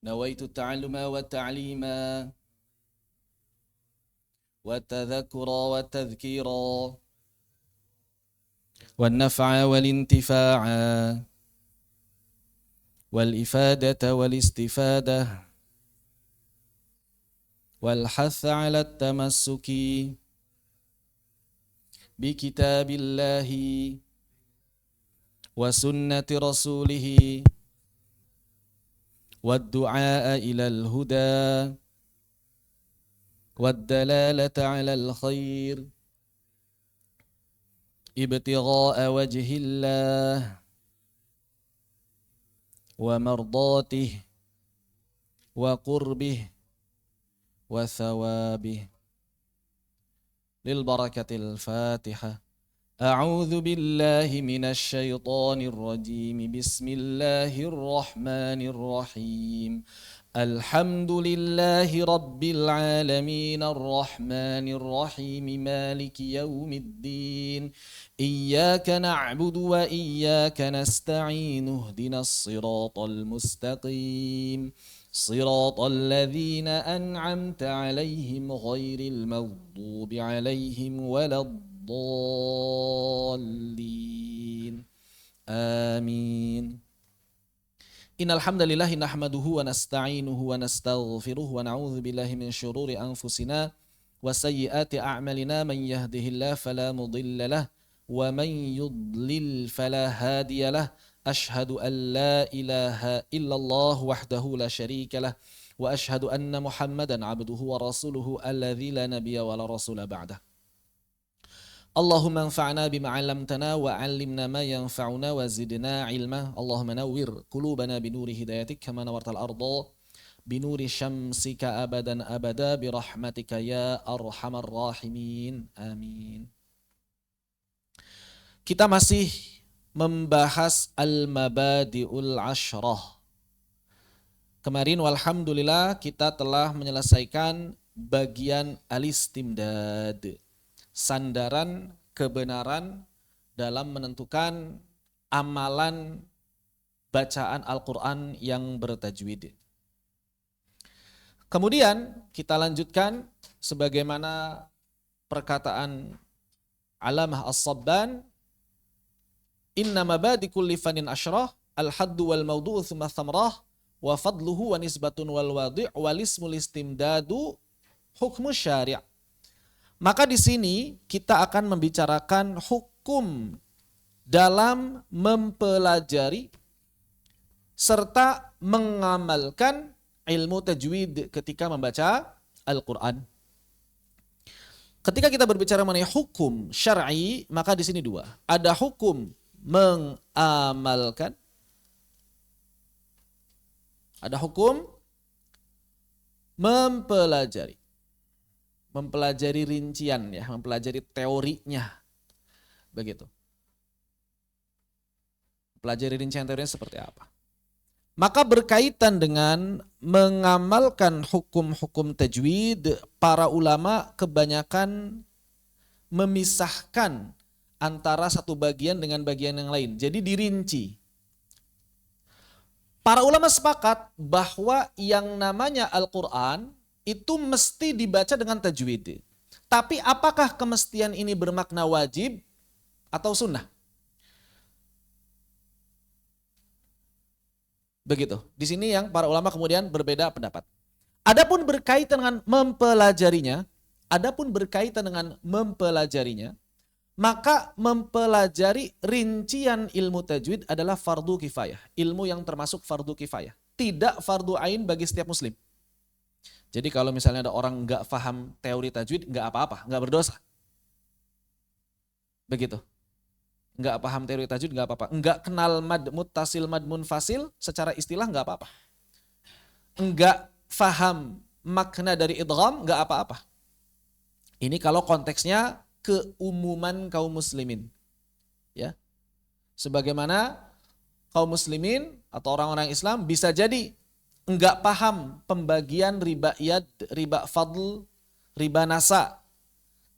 نويت التعلم والتعليم والتذكر والتذكيرا والنفع والانتفاع والإفادة والاستفادة والحث على التمسك بكتاب الله وسنة رسوله والدعاء إلى الهدى والدلالة على الخير ابتغاء وجه الله ومرضاته وقربه وثوابه. للبركة الفاتحة. أعوذ بالله من الشيطان الرجيم. بسم الله الرحمن الرحيم. الحمد لله رب العالمين الرحمن الرحيم مالك يوم الدين إياك نعبد وإياك نستعين اهدنا الصراط المستقيم صراط الذين أنعمت عليهم غير المغضوب عليهم ولا الضالين آمين. Innal hamdalillah nahmaduhu wa nasta'inuhu wa nastaghfiruh wa na'udzu billahi min syururi anfusina wa sayyiati a'malina man yahdihillahu fala mudilla lahu wa man yudlil fala hadiya lahu. Ashhadu an la ilaha illallah wahdahu la syarika lah wa ashhadu anna Muhammadan abduhu wa rasuluhu alladzi la nabiyya wa la rasula ba'dah. Allahumma anfa'na bima 'allamtana wa 'allimna ma yanfa'una wa zidna 'ilma. Allahumma nawwir qulubana binuri hidayatik kama nawartal arda binuri syamsika abadan abada birahmatika ya arhamar rahimin. Amin. Kita masih membahas al-mabadi'ul asyrah. Kemarin walhamdulillah kita telah menyelesaikan bagian al-istimdad. Sandaran kebenaran dalam menentukan amalan bacaan Al-Quran yang bertajwid. Kemudian kita lanjutkan sebagaimana perkataan Alamah As-Sabban, inna mabadi kulli fanin asyrah al-haddu wal mawdu'u thumma thamrah wa fadluhu wa nisbatun wal wadi' wal ismul istimdadu hukmu syari'. Maka di sini kita akan membicarakan hukum dalam mempelajari serta mengamalkan ilmu tajwid ketika membaca Al-Quran. Ketika kita berbicara mengenai hukum syar'i, maka di sini dua. Ada hukum mengamalkan, ada hukum mempelajari. Mempelajari rincian ya, mempelajari teorinya. Begitu. Pelajari rincian teorinya seperti apa. Maka berkaitan dengan mengamalkan hukum-hukum tajwid, para ulama kebanyakan memisahkan antara satu bagian dengan bagian yang lain. Jadi dirinci. Para ulama sepakat bahwa yang namanya Al-Quran itu mesti dibaca dengan tajwid. Tapi apakah kemestian ini bermakna wajib atau sunnah? Begitu. Di sini yang para ulama kemudian berbeda pendapat. Adapun berkaitan dengan mempelajarinya, maka mempelajari rincian ilmu tajwid adalah fardu kifayah. Ilmu yang termasuk fardu kifayah. Tidak fardu ain bagi setiap muslim. Jadi kalau misalnya ada orang nggak paham teori tajwid, nggak apa-apa, nggak berdosa. Begitu. Nggak paham teori tajwid, nggak apa-apa. Nggak kenal mad muttasil, mad munfasil, secara istilah nggak apa-apa. Nggak paham makna dari idgham, nggak apa-apa. Ini kalau konteksnya keumuman kaum muslimin. Ya. Sebagaimana kaum muslimin atau orang-orang Islam bisa jadi enggak paham pembagian riba iyad, riba fadl, riba nasa.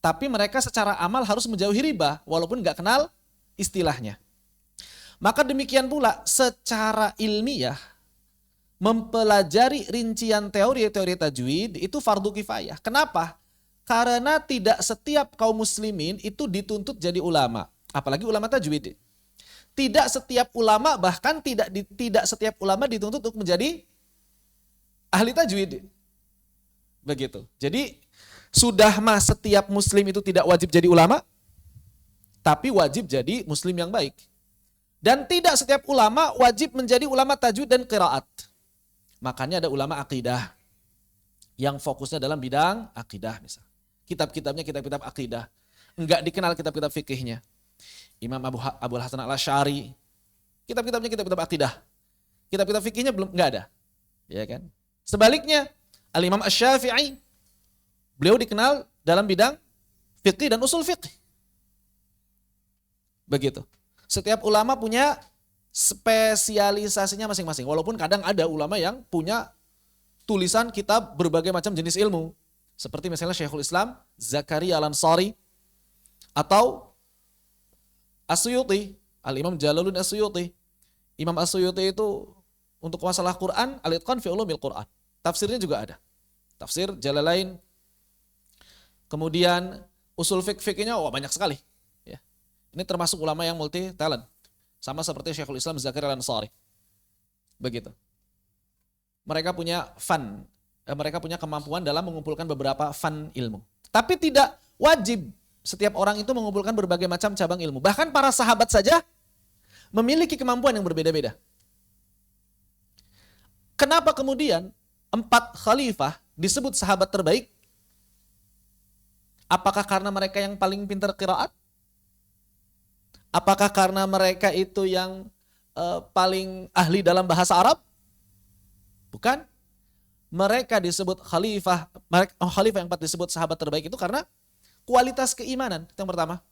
Tapi mereka secara amal harus menjauhi riba walaupun enggak kenal istilahnya. Maka demikian pula secara ilmiah mempelajari rincian teori-teori tajwid itu fardu kifayah. Kenapa? Karena tidak setiap kaum muslimin itu dituntut jadi ulama, apalagi ulama tajwid. Tidak setiap ulama, bahkan tidak setiap ulama dituntut untuk menjadi ahli tajwid. Begitu. Jadi sudah mah setiap muslim itu tidak wajib jadi ulama, tapi wajib jadi muslim yang baik. Dan tidak setiap ulama wajib menjadi ulama tajwid dan qiraat. Makanya ada ulama akidah yang fokusnya dalam bidang akidah misal. Kitab-kitabnya kitab-kitab akidah. Enggak dikenal kitab-kitab fikihnya. Imam Abu Hasan al-Asy'ari, kitab-kitabnya kitab-kitab akidah. Kitab-kitab fikihnya belum enggak ada. Ya kan? Sebaliknya, Al-Imam Asy-Syafi'i, beliau dikenal dalam bidang fikih dan usul fikih. Begitu. Setiap ulama punya spesialisasinya masing-masing. Walaupun kadang ada ulama yang punya tulisan kitab berbagai macam jenis ilmu. Seperti misalnya Syekhul Islam Zakaria Al-Ansari atau As-Suyuti, Al-Imam Jalaluddin As-Suyuti. Imam As-Suyuti itu untuk masalah Quran, Al-Itqan fi Ulumil Quran. Tafsirnya juga ada. Tafsir Jalalain. Kemudian usul fikihnya banyak sekali. Ya. Ini termasuk ulama yang multi talent. Sama seperti Syekhul Islam Zakaria Al-Ansari. Begitu. Mereka punya mereka punya kemampuan dalam mengumpulkan beberapa fan ilmu. Tapi tidak wajib setiap orang itu mengumpulkan berbagai macam cabang ilmu. Bahkan para sahabat saja memiliki kemampuan yang berbeda-beda. Kenapa kemudian 4 khalifah disebut sahabat terbaik? Apakah karena mereka yang paling pintar qiraat? Apakah karena mereka itu yang paling ahli dalam bahasa Arab? Bukan. Mereka disebut khalifah yang 4 disebut sahabat terbaik itu karena kualitas keimanan, itu yang pertama.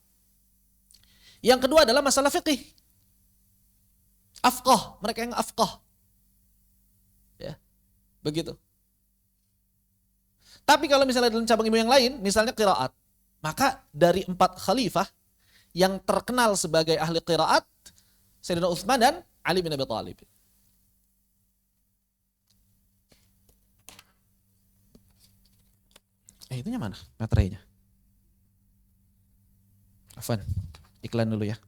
Yang kedua adalah masalah fikih. Afqah, mereka yang afqah. Ya. Begitu. Tapi kalau misalnya dalam cabang ilmu yang lain, misalnya qiraat, maka dari 4 khalifah yang terkenal sebagai ahli qiraat, Sayyidina Utsman dan Ali bin Abi Thalib. Itunya mana materainya? Afwan, iklan dulu ya.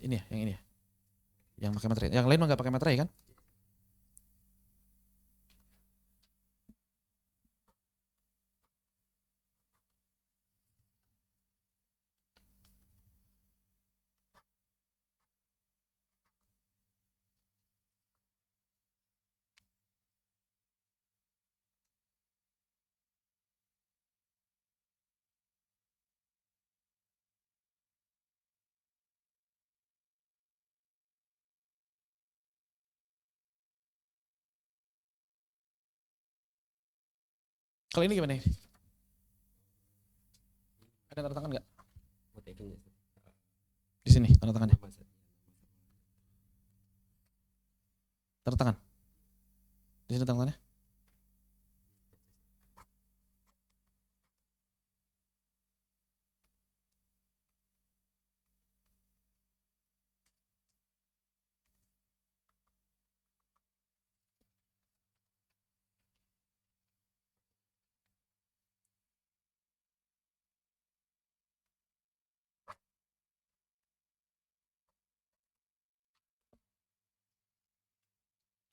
Ini ya, yang ini ya. Yang pakai materai. Yang lain mah enggak pakai materai kan? Kalau ini gimana? Ada tanda tangan enggak? Di sini tanda tangannya. Tanda tangan. Di sini tanda tangannya.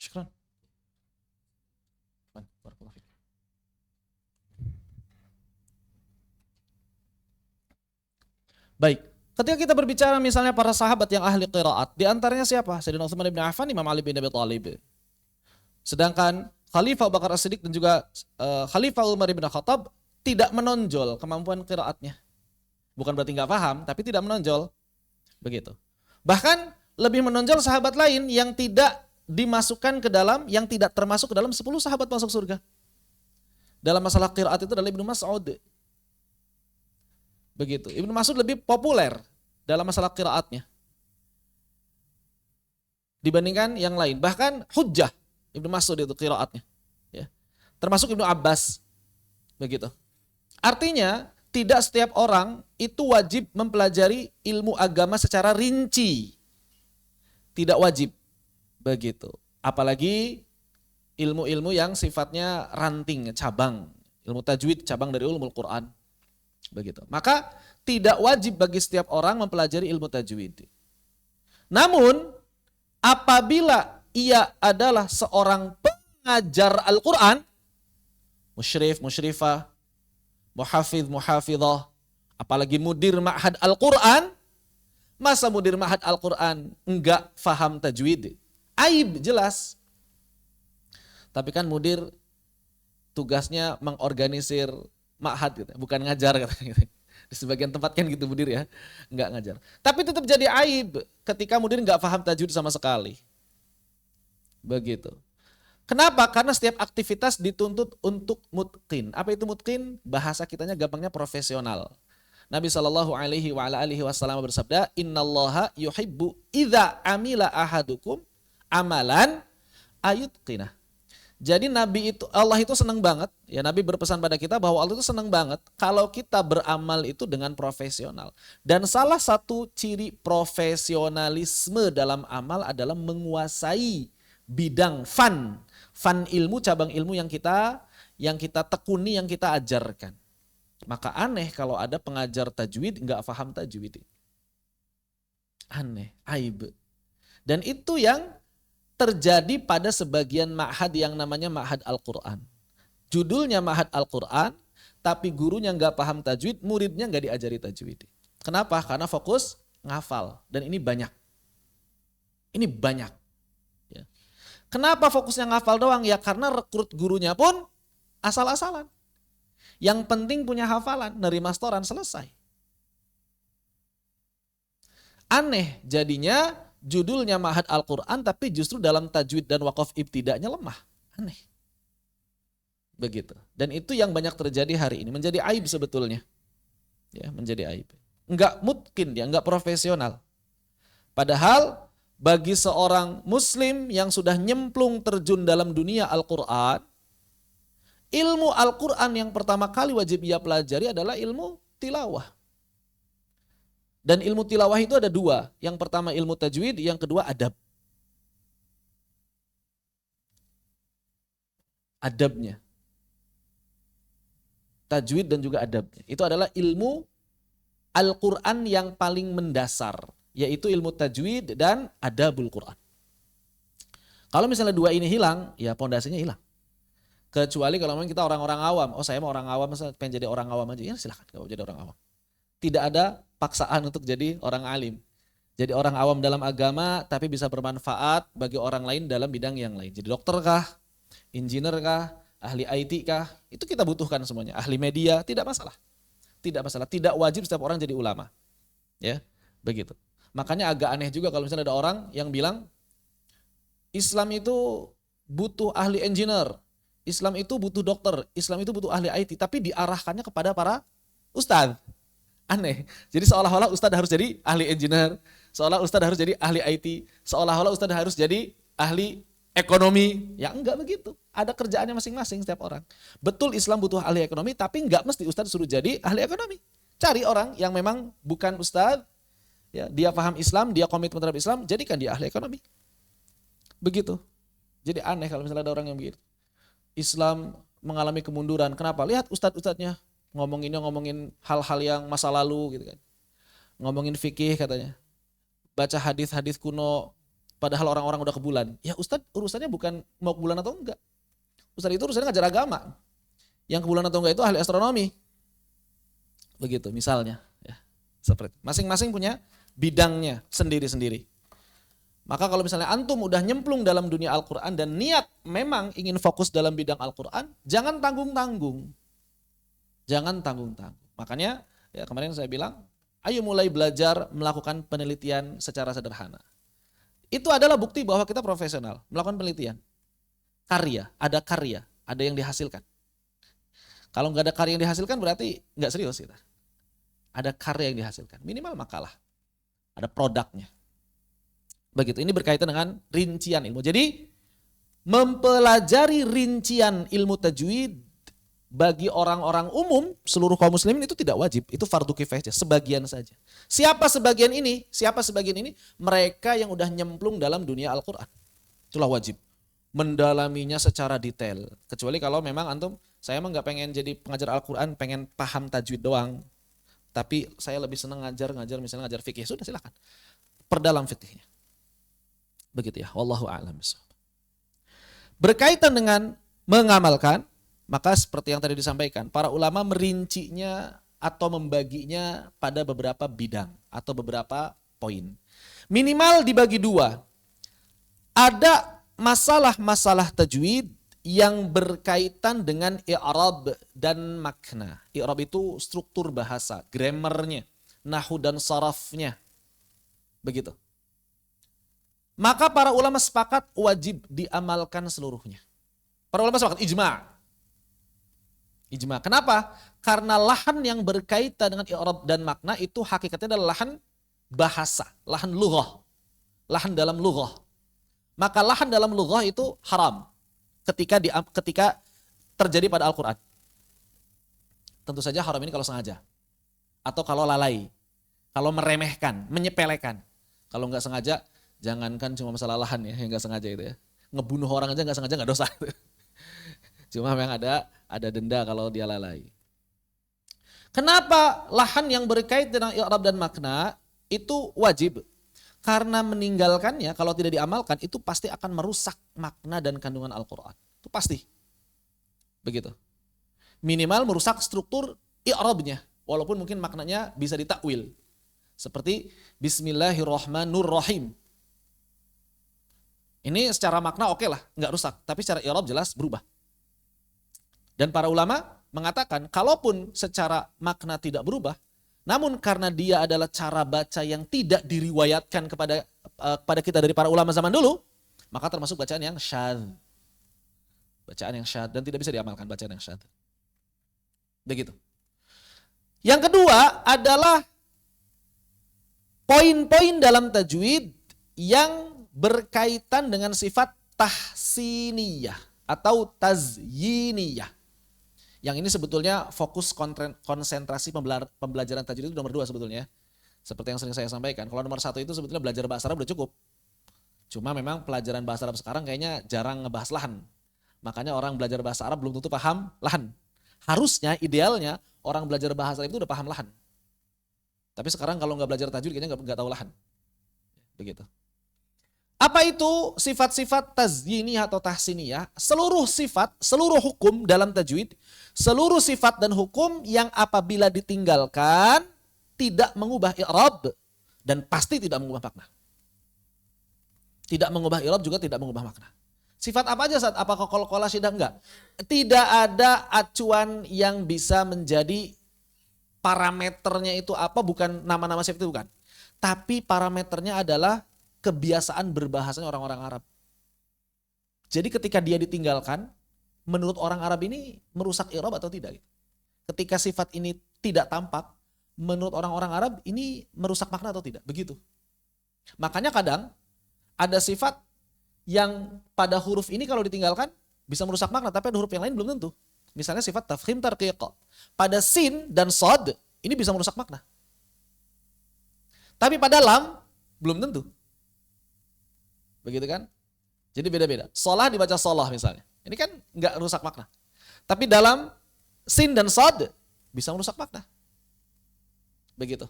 Syukran. Barakallahu fiik. Baik, ketika kita berbicara misalnya para sahabat yang ahli qiraat, di antaranya siapa? Sayyidina Utsman bin Affan, Imam Ali bin Abi Thalib. Sedangkan Khalifah Abu Bakar As-Siddiq dan juga Khalifah Umar bin Khattab tidak menonjol kemampuan qiraatnya. Bukan berarti nggak paham, tapi tidak menonjol. Begitu. Bahkan lebih menonjol sahabat lain yang tidak dimasukkan ke dalam, yang tidak termasuk ke dalam 10 sahabat masuk surga. Dalam masalah qiraat itu adalah Ibnu Mas'ud. Begitu. Ibnu Mas'ud lebih populer dalam masalah qiraatnya dibandingkan yang lain. Bahkan hujjah Ibnu Mas'ud itu qiraatnya. Ya. termasuk Ibnu Abbas. Begitu. Artinya tidak setiap orang itu wajib mempelajari ilmu agama secara rinci. Tidak wajib. Begitu. Apalagi ilmu-ilmu yang sifatnya ranting, cabang. Ilmu tajwid cabang dari ilmu Al-Quran. Begitu. Maka tidak wajib bagi setiap orang mempelajari ilmu tajwid. Namun apabila ia adalah seorang pengajar Al-Quran, musyrif, musyrifah, muhafidh, muhafidhah, apalagi mudir ma'had Al-Quran, masa mudir ma'had Al-Quran enggak faham tajwid? Aib jelas. Tapi kan mudir tugasnya mengorganisir ma'had gitu, bukan ngajar katanya gitu. Di sebagian tempat kan gitu mudir ya, enggak ngajar. Tapi tetap jadi aib ketika mudir enggak faham tajwid sama sekali. Begitu. Kenapa? Karena setiap aktivitas dituntut untuk mutqin. Apa itu mutqin? Bahasa kitanya gampangnya profesional. Nabi SAW bersabda, Innallaha yuhibbu idza amila ahadukum amalan ayutqinah. Jadi Allah itu senang banget, ya Nabi berpesan pada kita bahwa Allah itu senang banget kalau kita beramal itu dengan profesional. Dan salah satu ciri profesionalisme dalam amal adalah menguasai bidang fan ilmu, cabang ilmu yang kita tekuni, yang kita ajarkan. Maka aneh kalau ada pengajar tajwid nggak paham tajwid. Aneh, aib. Dan itu yang terjadi pada sebagian ma'had yang namanya ma'had Al-Quran. Judulnya ma'had Al-Quran, tapi gurunya nggak paham tajwid, muridnya nggak diajari tajwid. Kenapa? Karena fokus ngafal. Dan ini banyak. Ini banyak. Ya. Kenapa fokusnya ngafal doang? Ya karena rekrut gurunya pun asal-asalan. Yang penting punya hafalan, nerima setoran, selesai. Aneh jadinya judulnya Ma'had Al-Quran tapi justru dalam tajwid dan wakaf ibtida'nya lemah. Aneh. Begitu. Dan itu yang banyak terjadi hari ini. Menjadi aib sebetulnya. Ya, menjadi aib. Enggak mungkin dia, enggak profesional. Padahal bagi seorang muslim yang sudah nyemplung terjun dalam dunia Al-Quran, ilmu Al-Quran yang pertama kali wajib ia pelajari adalah ilmu tilawah. Dan ilmu tilawah itu ada dua. Yang pertama ilmu tajwid, yang kedua adab. Adabnya. Tajwid dan juga adabnya. Itu adalah ilmu Al-Quran yang paling mendasar. Yaitu ilmu tajwid dan adabul Quran. Kalau misalnya dua ini hilang, ya pondasinya hilang. Kecuali kalau memang kita orang-orang awam. Oh saya mau orang awam, pengen jadi orang awam aja. Ya silahkan kalau jadi orang awam. Tidak ada paksaan untuk jadi orang alim. Jadi orang awam dalam agama tapi bisa bermanfaat bagi orang lain dalam bidang yang lain. Jadi dokter kah, engineer kah, ahli IT kah, itu kita butuhkan semuanya. Ahli media, tidak masalah. Tidak masalah, tidak wajib setiap orang jadi ulama. Ya, begitu. Makanya agak aneh juga kalau misalnya ada orang yang bilang Islam itu butuh ahli engineer, Islam itu butuh dokter, Islam itu butuh ahli IT, tapi diarahkannya kepada para ustadz. Aneh. Jadi seolah-olah ustadz harus jadi ahli engineer, seolah ustadz harus jadi ahli IT, seolah-olah ustadz harus jadi ahli ekonomi. Ya enggak begitu. Ada kerjaannya masing-masing setiap orang. Betul Islam butuh ahli ekonomi, tapi enggak mesti ustadz suruh jadi ahli ekonomi. Cari orang yang memang bukan ustadz, ya, dia paham Islam, dia komitmen terhadap Islam, jadikan dia ahli ekonomi. Begitu. Jadi aneh kalau misalnya ada orang yang begitu. Islam mengalami kemunduran. Kenapa? Lihat ustadz-ustadznya. Ngomongin hal-hal yang masa lalu gitu kan. Ngomongin fikih katanya. Baca hadis-hadis kuno padahal orang-orang udah ke bulan. Ya Ustadz urusannya bukan mau ke bulan atau enggak. Ustadz itu urusannya ngajar agama. Yang ke bulan atau enggak itu ahli astronomi. Begitu misalnya. Ya, seperti masing-masing punya bidangnya sendiri-sendiri. Maka kalau misalnya antum udah nyemplung dalam dunia Al-Quran dan niat memang ingin fokus dalam bidang Al-Quran, jangan tanggung-tanggung. Jangan tanggung-tanggung. Makanya ya kemarin saya bilang, ayo mulai belajar melakukan penelitian secara sederhana. Itu adalah bukti bahwa kita profesional, melakukan penelitian. Karya, ada yang dihasilkan. Kalau nggak ada karya yang dihasilkan berarti nggak serius kita. Ada karya yang dihasilkan, minimal makalah. Ada produknya. Begitu, ini berkaitan dengan rincian ilmu. Jadi Mempelajari rincian ilmu tajwid bagi orang-orang umum, seluruh kaum muslimin itu tidak wajib. Itu fardu kifayah saja, sebagian saja. Siapa sebagian ini? Mereka yang udah nyemplung dalam dunia Al-Quran. Itulah wajib. Mendalaminya secara detail. Kecuali kalau memang antum, saya emang gak pengen jadi pengajar Al-Quran, pengen paham tajwid doang. Tapi saya lebih senang ngajar misalnya ngajar fikih. Sudah silakan. Perdalam fikihnya. Begitu ya. Wallahu a'lam bishawab. Berkaitan dengan mengamalkan, maka seperti yang tadi disampaikan, para ulama merincinya atau membaginya pada beberapa bidang atau beberapa poin. Minimal dibagi dua. Ada masalah-masalah tajwid yang berkaitan dengan i'rab dan makna. I'rab itu struktur bahasa, grammarnya, nahwu dan sarafnya. Begitu. Maka para ulama sepakat wajib diamalkan seluruhnya. Para ulama sepakat ijma'. Kenapa? Karena lahan yang berkaitan dengan i'rab dan makna itu hakikatnya adalah lahan bahasa, lahan lughah, lahan dalam lughah. Maka lahan dalam lughah itu haram ketika terjadi pada Al-Quran. Tentu saja haram ini kalau sengaja atau kalau lalai, kalau meremehkan, menyepelekan. Kalau nggak sengaja, jangankan cuma masalah lahan ya, yang nggak sengaja itu ya. Ngebunuh orang aja nggak sengaja nggak dosa. Cuma memang ada denda kalau dia lalai. Kenapa lahan yang berkait dengan i'rab dan makna itu wajib? Karena meninggalkannya kalau tidak diamalkan itu pasti akan merusak makna dan kandungan Al-Quran. Itu pasti. Begitu. Minimal merusak struktur i'rabnya. Walaupun mungkin maknanya bisa ditakwil. Seperti Bismillahirrahmanirrahim. Ini secara makna oke lah, nggak rusak. Tapi secara i'rab jelas berubah. Dan para ulama mengatakan, kalaupun secara makna tidak berubah, namun karena dia adalah cara baca yang tidak diriwayatkan kepada kita dari para ulama zaman dulu, maka termasuk bacaan yang syadz. Bacaan yang syadz dan tidak bisa diamalkan bacaan yang syadz. Begitu. Yang kedua adalah poin-poin dalam tajwid yang berkaitan dengan sifat tahsiniyah atau tazyiniyah. Yang ini sebetulnya fokus konsentrasi pembelajaran tajwid itu nomor 2 sebetulnya. Seperti yang sering saya sampaikan. Kalau nomor 1 itu sebetulnya belajar bahasa Arab udah cukup. Cuma memang pelajaran bahasa Arab sekarang kayaknya jarang ngebahas lahan. Makanya orang belajar bahasa Arab belum tentu paham lahan. Harusnya, idealnya orang belajar bahasa Arab itu udah paham lahan. Tapi sekarang kalau nggak belajar tajwid kayaknya nggak tahu lahan. Begitu. Apa itu sifat-sifat tazyiniyah atau tahsiniyah? Seluruh sifat, seluruh hukum dalam tajwid, seluruh sifat dan hukum yang apabila ditinggalkan tidak mengubah i'rab dan pasti tidak mengubah makna. Tidak mengubah i'rab juga tidak mengubah makna. Sifat apa aja saat apakah qalqalah syidah enggak? Tidak ada acuan yang bisa menjadi parameternya itu apa, bukan nama-nama sifat itu bukan. Tapi parameternya adalah kebiasaan berbahasanya orang-orang Arab. Jadi ketika dia ditinggalkan, menurut orang Arab ini merusak i'rab atau tidak? Ketika sifat ini tidak tampak, menurut orang-orang Arab ini merusak makna atau tidak? Begitu. Makanya kadang ada sifat yang pada huruf ini kalau ditinggalkan bisa merusak makna, tapi ada huruf yang lain belum tentu. Misalnya sifat tafkhim tarqiq. Pada sin dan shad ini bisa merusak makna. Tapi pada lam belum tentu. Begitu kan? Jadi beda-beda. Sholah dibaca sholah misalnya. Ini kan nggak rusak makna. Tapi dalam sin dan shad bisa merusak makna. Begitu.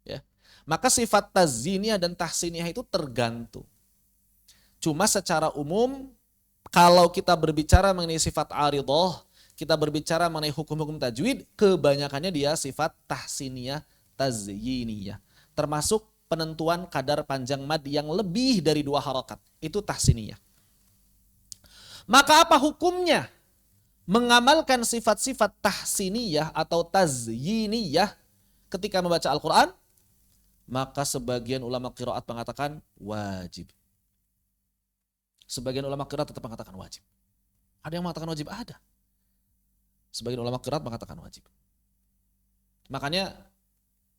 Ya. Maka sifat tazyiniyah dan tahsiniyah itu tergantung. Cuma secara umum kalau kita berbicara mengenai sifat aridah, kita berbicara mengenai hukum-hukum tajwid, kebanyakannya dia sifat tahsiniyah, tazyiniyah. Termasuk penentuan kadar panjang mad yang lebih dari 2 harakat. Itu tahsiniyah. Maka apa hukumnya? Mengamalkan sifat-sifat tahsiniyah atau tazyiniyah ketika membaca Al-Quran? Maka sebagian ulama qiraat mengatakan wajib. Sebagian ulama qiraat tetap mengatakan wajib. Ada yang mengatakan wajib? Ada. Sebagian ulama qiraat mengatakan wajib. Makanya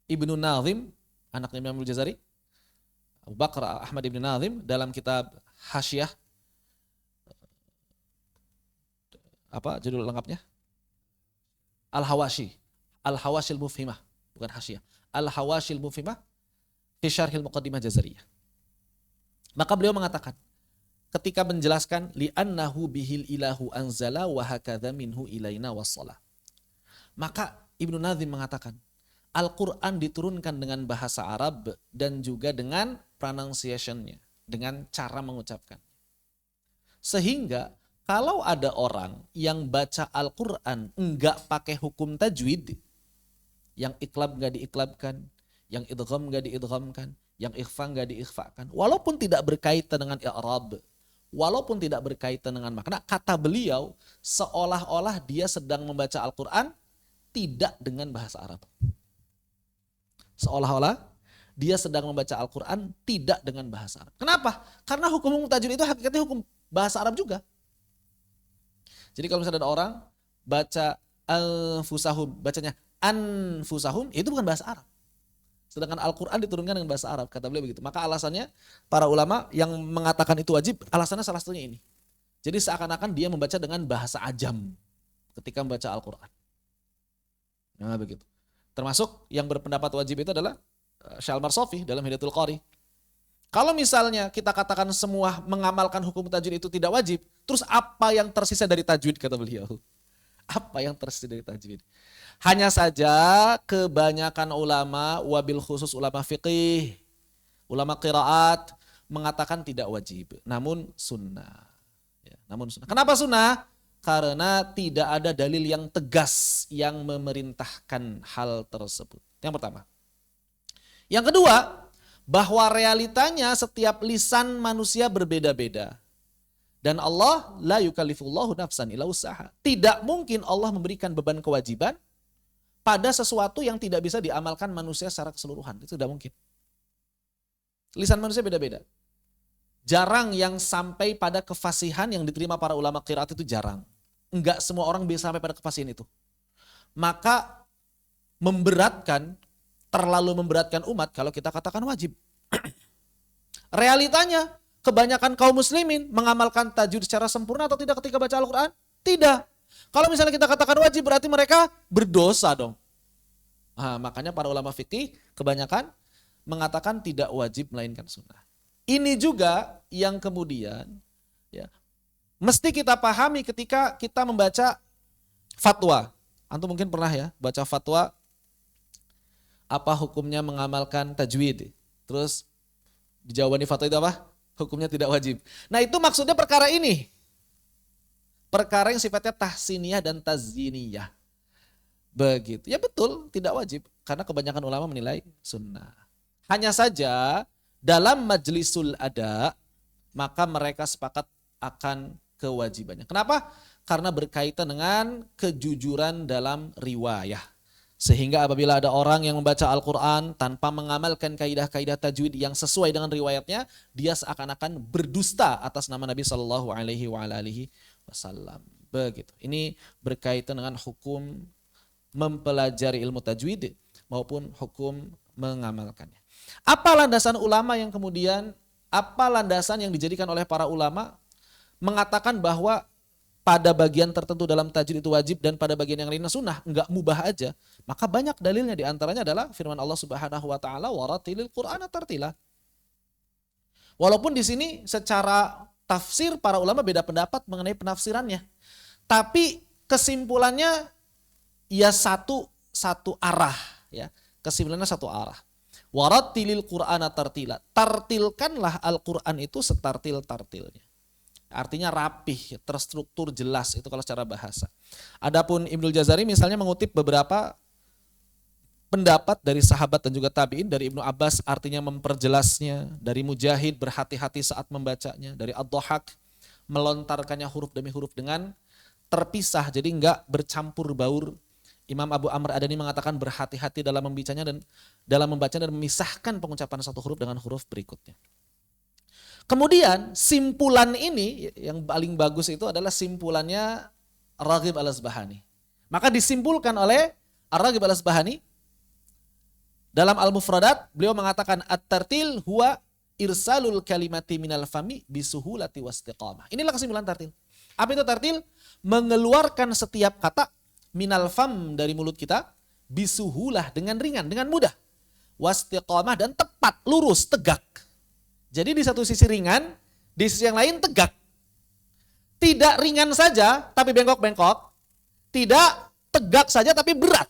Ibnu Nazim, anaknya Imam Al-Jazari, Abu Bakar Ahmad Ibn Nazim dalam kitab Hasyiah Apa judul lengkapnya? Al-Hawashi. Al-Hawashil Mufhimah, bukan Hasyiyah. Al-Hawashil Mufhimah fi Syarhil Muqaddimah Jazariyah. Maka beliau mengatakan ketika menjelaskan li'annahu bihil ilahu anzala wa hakadha minhu ilaina wassalah. Maka Ibnu Nazim mengatakan Al-Quran diturunkan dengan bahasa Arab dan juga dengan pronunciation-nya, dengan cara mengucapkan. Sehingga kalau ada orang yang baca Al-Quran enggak pakai hukum tajwid, yang iqlab enggak diiqlabkan, yang idgham enggak diidghamkan, yang ikhfa enggak diikhfakan, walaupun tidak berkaitan dengan i'rab, walaupun tidak berkaitan dengan makna, kata beliau seolah-olah dia sedang membaca Al-Quran tidak dengan bahasa Arab. Seolah-olah dia sedang membaca Al-Quran tidak dengan bahasa Arab. Kenapa? Karena hukum tajwid itu hakikatnya hukum bahasa Arab juga. Jadi kalau misalnya ada orang baca anfusahum, bacanya anfusahum, itu bukan bahasa Arab. Sedangkan Al-Quran diturunkan dengan bahasa Arab, kata beliau begitu. Maka alasannya para ulama yang mengatakan itu wajib, alasannya salah satunya ini. Jadi seakan-akan dia membaca dengan bahasa ajam ketika membaca Al-Quran. Nah begitu. Termasuk yang berpendapat wajib itu adalah Syekh Al-Marsafi dalam Hidayatul Qari. Kalau misalnya kita katakan semua mengamalkan hukum tajwid itu tidak wajib, terus apa yang tersisa dari tajwid, kata beliau? Apa yang tersisa dari tajwid? Hanya saja kebanyakan ulama, wabil khusus ulama fiqih, ulama qiraat, mengatakan tidak wajib, namun sunnah. Ya, namun sunnah. Kenapa sunnah? Karena tidak ada dalil yang tegas yang memerintahkan hal tersebut. Yang pertama. Yang kedua, bahwa realitanya setiap lisan manusia berbeda-beda. Dan Allah la yukallifullahu nafsan illa usaha. Tidak mungkin Allah memberikan beban kewajiban pada sesuatu yang tidak bisa diamalkan manusia secara keseluruhan. Itu tidak mungkin. Lisan manusia beda-beda. Jarang yang sampai pada kefasihan yang diterima para ulama qiraat itu jarang. Enggak semua orang bisa sampai pada kefasihan itu. Maka terlalu memberatkan umat kalau kita katakan wajib. Realitanya kebanyakan kaum muslimin mengamalkan tajwid secara sempurna atau tidak ketika baca Al-Quran? Tidak. Kalau misalnya kita katakan wajib berarti mereka berdosa dong. Nah, makanya para ulama fikih kebanyakan mengatakan tidak wajib melainkan sunnah. Ini juga yang kemudian ya, mesti kita pahami ketika kita membaca fatwa. Antum mungkin pernah ya baca fatwa apa hukumnya mengamalkan tajwid. Terus jawaban di fatwa itu apa? Hukumnya tidak wajib. Nah itu maksudnya perkara ini. Perkara yang sifatnya tahsiniyah dan tazyiniyah. Begitu. Ya betul tidak wajib. Karena kebanyakan ulama menilai sunnah. Hanya saja dalam majlisul ada maka mereka sepakat akan kewajibannya. Kenapa? Karena berkaitan dengan kejujuran dalam riwayah. Sehingga apabila ada orang yang membaca Al-Quran tanpa mengamalkan kaidah-kaidah tajwid yang sesuai dengan riwayatnya, dia seakan-akan berdusta atas nama Nabi Shallallahu Alaihi Wasallam. Begitu. Ini berkaitan dengan hukum mempelajari ilmu tajwid maupun hukum mengamalkannya. Apa landasan ulama yang kemudian, apa landasan yang dijadikan oleh para ulama mengatakan bahwa pada bagian tertentu dalam tajwid itu wajib dan pada bagian yang lainnya sunnah, enggak mubah aja. Maka banyak dalilnya, di antaranya adalah firman Allah Subhanahu wa taala waratilil Qur'ana tartila. Walaupun di sini secara tafsir para ulama beda pendapat mengenai penafsirannya. Tapi kesimpulannya ya satu arah ya. Kesimpulannya satu arah. Waratilil Qur'ana tartila. Tartilkanlah Al-Qur'an itu setartil-tartilnya. Artinya rapih, terstruktur, jelas, itu kalau secara bahasa. Adapun Ibnul Jazari misalnya mengutip beberapa pendapat dari sahabat dan juga tabi'in, dari Ibnu Abbas artinya memperjelasnya, dari Mujahid berhati-hati saat membacanya, dari Ad-Dhahak melontarkannya huruf demi huruf dengan terpisah, jadi enggak bercampur baur. Imam Abu Amr Adani mengatakan berhati-hati dalam membacanya dan memisahkan pengucapan satu huruf dengan huruf berikutnya. Kemudian simpulan ini yang paling bagus itu adalah simpulannya Ar-Raghib Al-Asbahani. Maka disimpulkan oleh Ar-Raghib Al-Asbahani dalam Al-Mufradat, beliau mengatakan at-tartil huwa irsalul kalimati minal fami bisuhulati wastiqamah. Inilah kesimpulan tartil. Apa itu tartil? Mengeluarkan setiap kata minal fam dari mulut kita bisuhulah dengan ringan, dengan mudah. Wastiqamah dan tepat, lurus, tegak. Jadi di satu sisi ringan, di sisi yang lain tegak. Tidak ringan saja tapi bengkok-bengkok, tidak tegak saja tapi berat.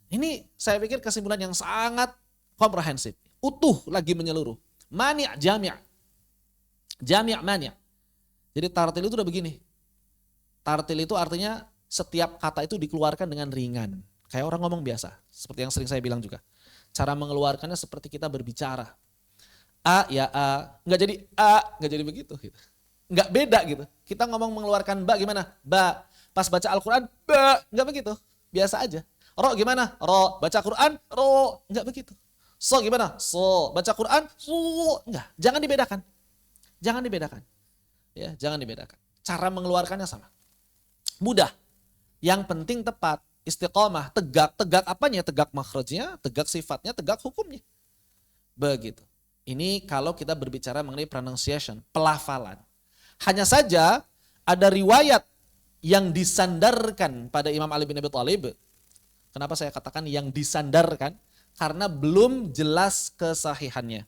Ini saya pikir kesimpulan yang sangat komprehensif, utuh lagi menyeluruh. Mani' jami'. Jami' mani'. Jadi tartil itu udah begini. Tartil itu artinya setiap kata itu dikeluarkan dengan ringan. Kayak orang ngomong biasa. Seperti yang sering saya bilang juga. Cara mengeluarkannya seperti kita berbicara. A ya A. Nggak jadi A. Nggak jadi begitu. Gitu. Nggak beda gitu. Kita ngomong mengeluarkan ba gimana? Ba. Pas baca Al-Quran, ba. Nggak begitu. Biasa aja. Ro gimana? Ro. Baca Quran, ro. Nggak begitu. So gimana? So. Baca Quran, so. Nggak. Jangan dibedakan. Jangan dibedakan. Ya, jangan dibedakan. Cara mengeluarkannya sama. Mudah. Yang penting tepat. Istiqomah. Tegak. Tegak apanya? Tegak makhrajnya, tegak sifatnya, tegak hukumnya. Begitu. Ini kalau kita berbicara mengenai pronunciation, pelafalan. Hanya saja ada riwayat yang disandarkan pada Imam Ali bin Abi Thalib. Kenapa saya katakan yang disandarkan? Karena belum jelas kesahihannya.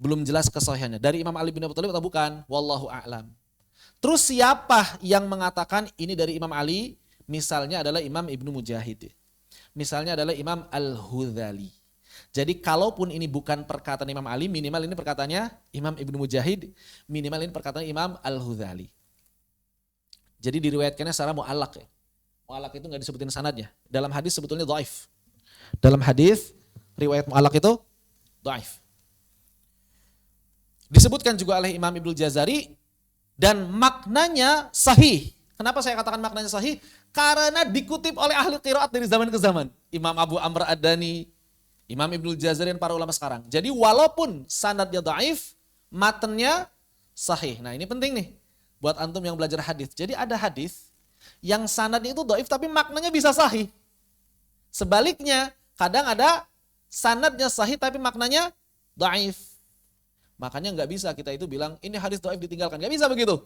Belum jelas kesahihannya. Dari Imam Ali bin Abi Thalib atau bukan? Wallahu a'lam. Terus siapa yang mengatakan ini dari Imam Ali? Misalnya adalah Imam Ibnu Mujahid. Misalnya adalah Imam Al-Hudzali. Jadi kalaupun ini bukan perkataan Imam Ali, minimal ini perkataannya Imam Ibnu Mujahid, minimal ini perkataan Imam Al-Hudzali. Jadi diriwayatkannya secara mu'allaq ya. Mu'allaq itu enggak disebutin sanadnya. Dalam hadis sebetulnya dhaif. Dalam hadis riwayat mu'allaq itu dhaif. Disebutkan juga oleh Imam Ibnu Jazari dan maknanya sahih. Kenapa saya katakan maknanya sahih? Karena dikutip oleh ahli qiraat dari zaman ke zaman. Imam Abu Amr Ad-Dani, Imam Ibnu Jazari dan para ulama sekarang. Jadi walaupun sanadnya dhaif, matanya sahih. Nah ini penting nih buat antum yang belajar hadis. Jadi ada hadis yang sanadnya itu dhaif tapi maknanya bisa sahih. Sebaliknya, kadang ada sanadnya sahih tapi maknanya dhaif. Makanya nggak bisa kita itu bilang ini hadis dhaif ditinggalkan. Nggak bisa begitu.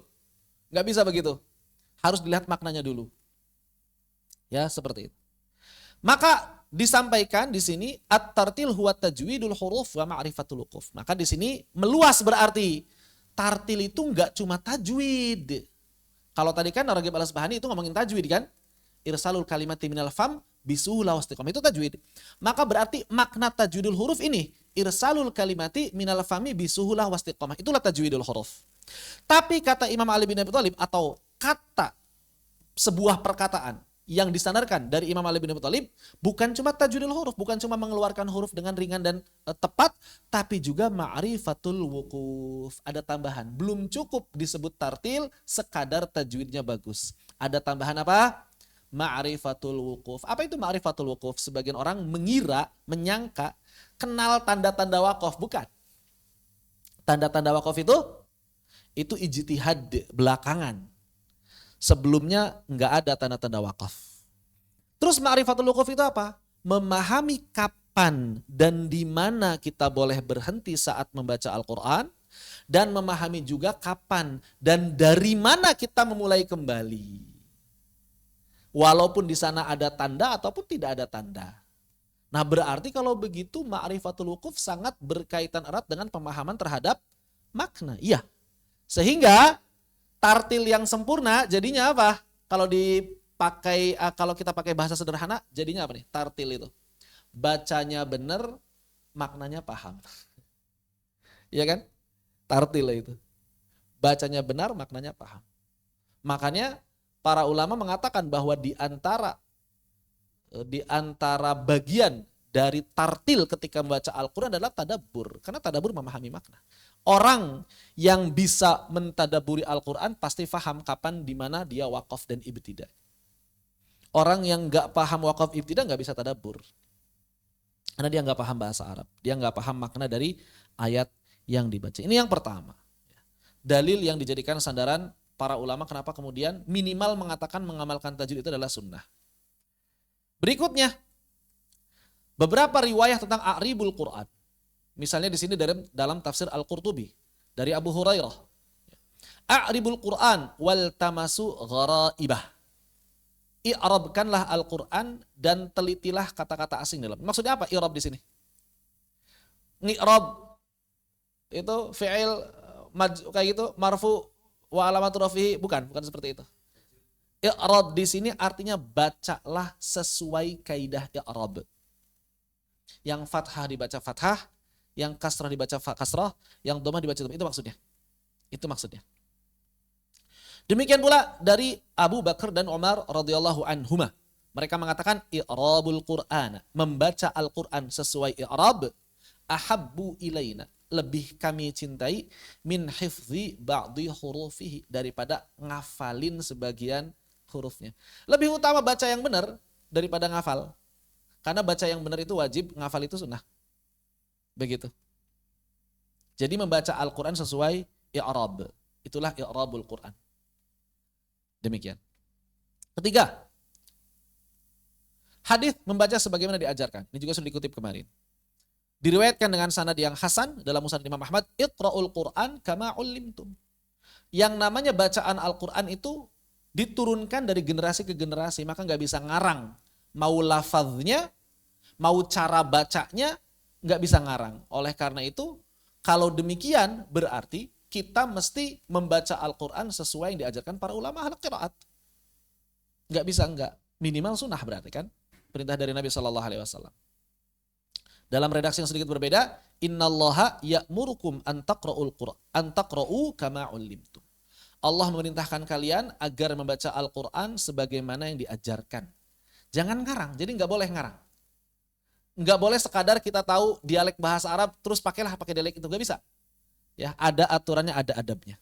Nggak bisa begitu. Harus dilihat maknanya dulu. Ya seperti itu. Maka disampaikan di sini at-tartil huwa tajwidul huruf wa ma'rifatul wuquf. Maka di sini meluas berarti tartil itu enggak cuma tajwid. Kalau tadi kan Ragib Al-Asbahani itu ngomongin tajwid kan? Irsalul kalimati minal fam bisuhula wastiqamah itu tajwid. Maka berarti makna tajwidul huruf ini irsalul kalimati minal fami bisuhula wastiqamah. Itulah tajwidul huruf. Tapi kata Imam Ali bin Abi Thalib atau kata sebuah perkataan yang disandarkan dari Imam Ali bin Abi Thalib bukan cuma tajwidul huruf, bukan cuma mengeluarkan huruf dengan ringan dan tepat, tapi juga ma'rifatul wuquf. Ada tambahan, belum cukup disebut tartil sekadar tajwidnya bagus. Ada tambahan apa? Ma'rifatul wuquf. Apa itu ma'rifatul wuquf? Sebagian orang mengira, menyangka kenal tanda-tanda waqaf, bukan. Tanda-tanda waqaf itu ijtihad belakangan. Sebelumnya enggak ada tanda-tanda wakaf. Terus ma'rifatul wuquf itu apa? Memahami kapan dan di mana kita boleh berhenti saat membaca Al-Quran dan memahami juga kapan dan dari mana kita memulai kembali. Walaupun di sana ada tanda ataupun tidak ada tanda. Nah berarti kalau begitu ma'rifatul wuquf sangat berkaitan erat dengan pemahaman terhadap makna. Iya. Sehingga tartil yang sempurna jadinya apa? Kalau kita pakai bahasa sederhana jadinya apa nih? Tartil itu bacanya benar, maknanya paham. Iya kan? Tartil itu. Bacanya benar, maknanya paham. Makanya para ulama mengatakan bahwa di antara bagian dari tartil ketika membaca Al-Quran adalah tadabbur. Karena tadabbur memahami makna. Orang yang bisa mentadaburi Al-Quran pasti paham kapan, di mana dia wakaf dan ibtidah. Orang yang nggak paham wakaf ibtidah nggak bisa tadabbur. Karena dia nggak paham bahasa Arab. Dia nggak paham makna dari ayat yang dibaca. Ini yang pertama. Dalil yang dijadikan sandaran para ulama kenapa kemudian minimal mengatakan mengamalkan tajwid itu adalah sunnah. Berikutnya, beberapa riwayah tentang a'ribul Quran. Misalnya di sini dalam tafsir Al-Qurtubi dari Abu Hurairah. A'ribul Qur'an wal tamasu gharaibah. I'rabkanlah Al-Qur'an dan telitilah kata-kata asing dalam. Maksudnya apa i'rab di sini? Ngi'rab itu fi'il kayak gitu, marfu wa alamatu rafihi, bukan seperti itu. I'rab di sini artinya bacalah sesuai kaidah i'rab. Yang fathah dibaca fathah, yang kasrah dibaca kasrah, yang dhammah dibaca dhammah. Itu maksudnya. Itu maksudnya. Demikian pula dari Abu Bakar dan Umar radhiyallahu anhuma. Mereka mengatakan i'rabul Qur'an, membaca Al-Qur'an sesuai i'rab, ahabbu ilaina, lebih kami cintai min hifzi ba'di hurufihi, daripada ngafalin sebagian hurufnya. Lebih utama baca yang benar daripada ngafal. Karena baca yang benar itu wajib, ngafal itu sunnah. Begitu. Jadi membaca Al-Qur'an sesuai i'rab. Itulah i'rabul Qur'an. Demikian. Ketiga, hadis membaca sebagaimana diajarkan. Ini juga sudah dikutip kemarin. Diriwayatkan dengan sanad yang hasan dalam Musnad Imam Ahmad, Iqra'ul Qur'an kama 'ullimtum. Yang namanya bacaan Al-Qur'an itu diturunkan dari generasi ke generasi, maka nggak bisa ngarang. Mau lafaznya, mau cara bacanya, nggak bisa ngarang. Oleh karena itu, kalau demikian berarti kita mesti membaca Al-Quran sesuai yang diajarkan para ulama ahli qiraat. Nggak bisa enggak. Minimal sunnah berarti kan. Perintah dari Nabi SAW. Dalam redaksi yang sedikit berbeda, innallaha ya'murukum an taqra'ul Qur'an an taqra'u kama 'ullimtum. Allah memerintahkan kalian agar membaca Al-Quran sebagaimana yang diajarkan. Jangan ngarang, jadi nggak boleh ngarang. Nggak boleh sekadar kita tahu dialek bahasa Arab terus pakai dialek itu, nggak bisa. Ya, ada aturannya, ada adabnya.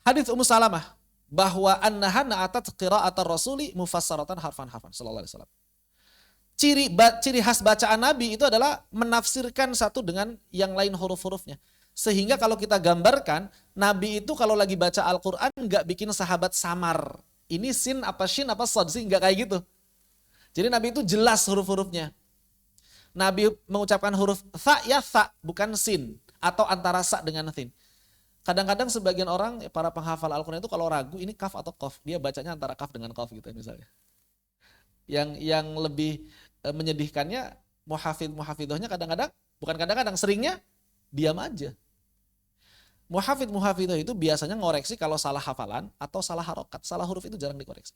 Hadits Ummu Salamah bahwa annaha na'atat qira'atar rasuli mufassaratan harfan sallallahu alaihi wasallam. Ciri khas bacaan Nabi itu adalah menafsirkan satu dengan yang lain huruf-hurufnya. Sehingga kalau kita gambarkan, Nabi itu kalau lagi baca Al-Quran nggak bikin sahabat samar. Ini sin apa shin apa sod sih, nggak kayak gitu. Jadi Nabi itu jelas huruf-hurufnya. Nabi mengucapkan huruf tha ya tha, bukan sin. Atau antara sa dengan sin. Kadang-kadang sebagian orang, para penghafal Al-Quran itu kalau ragu ini kaf atau qaf, dia bacanya antara kaf dengan qaf gitu misalnya. Yang lebih menyedihkannya, muhafidhahnya kadang-kadang seringnya diam aja. Muhafidhah itu biasanya ngoreksi kalau salah hafalan atau salah harokat, salah huruf itu jarang dikoreksi.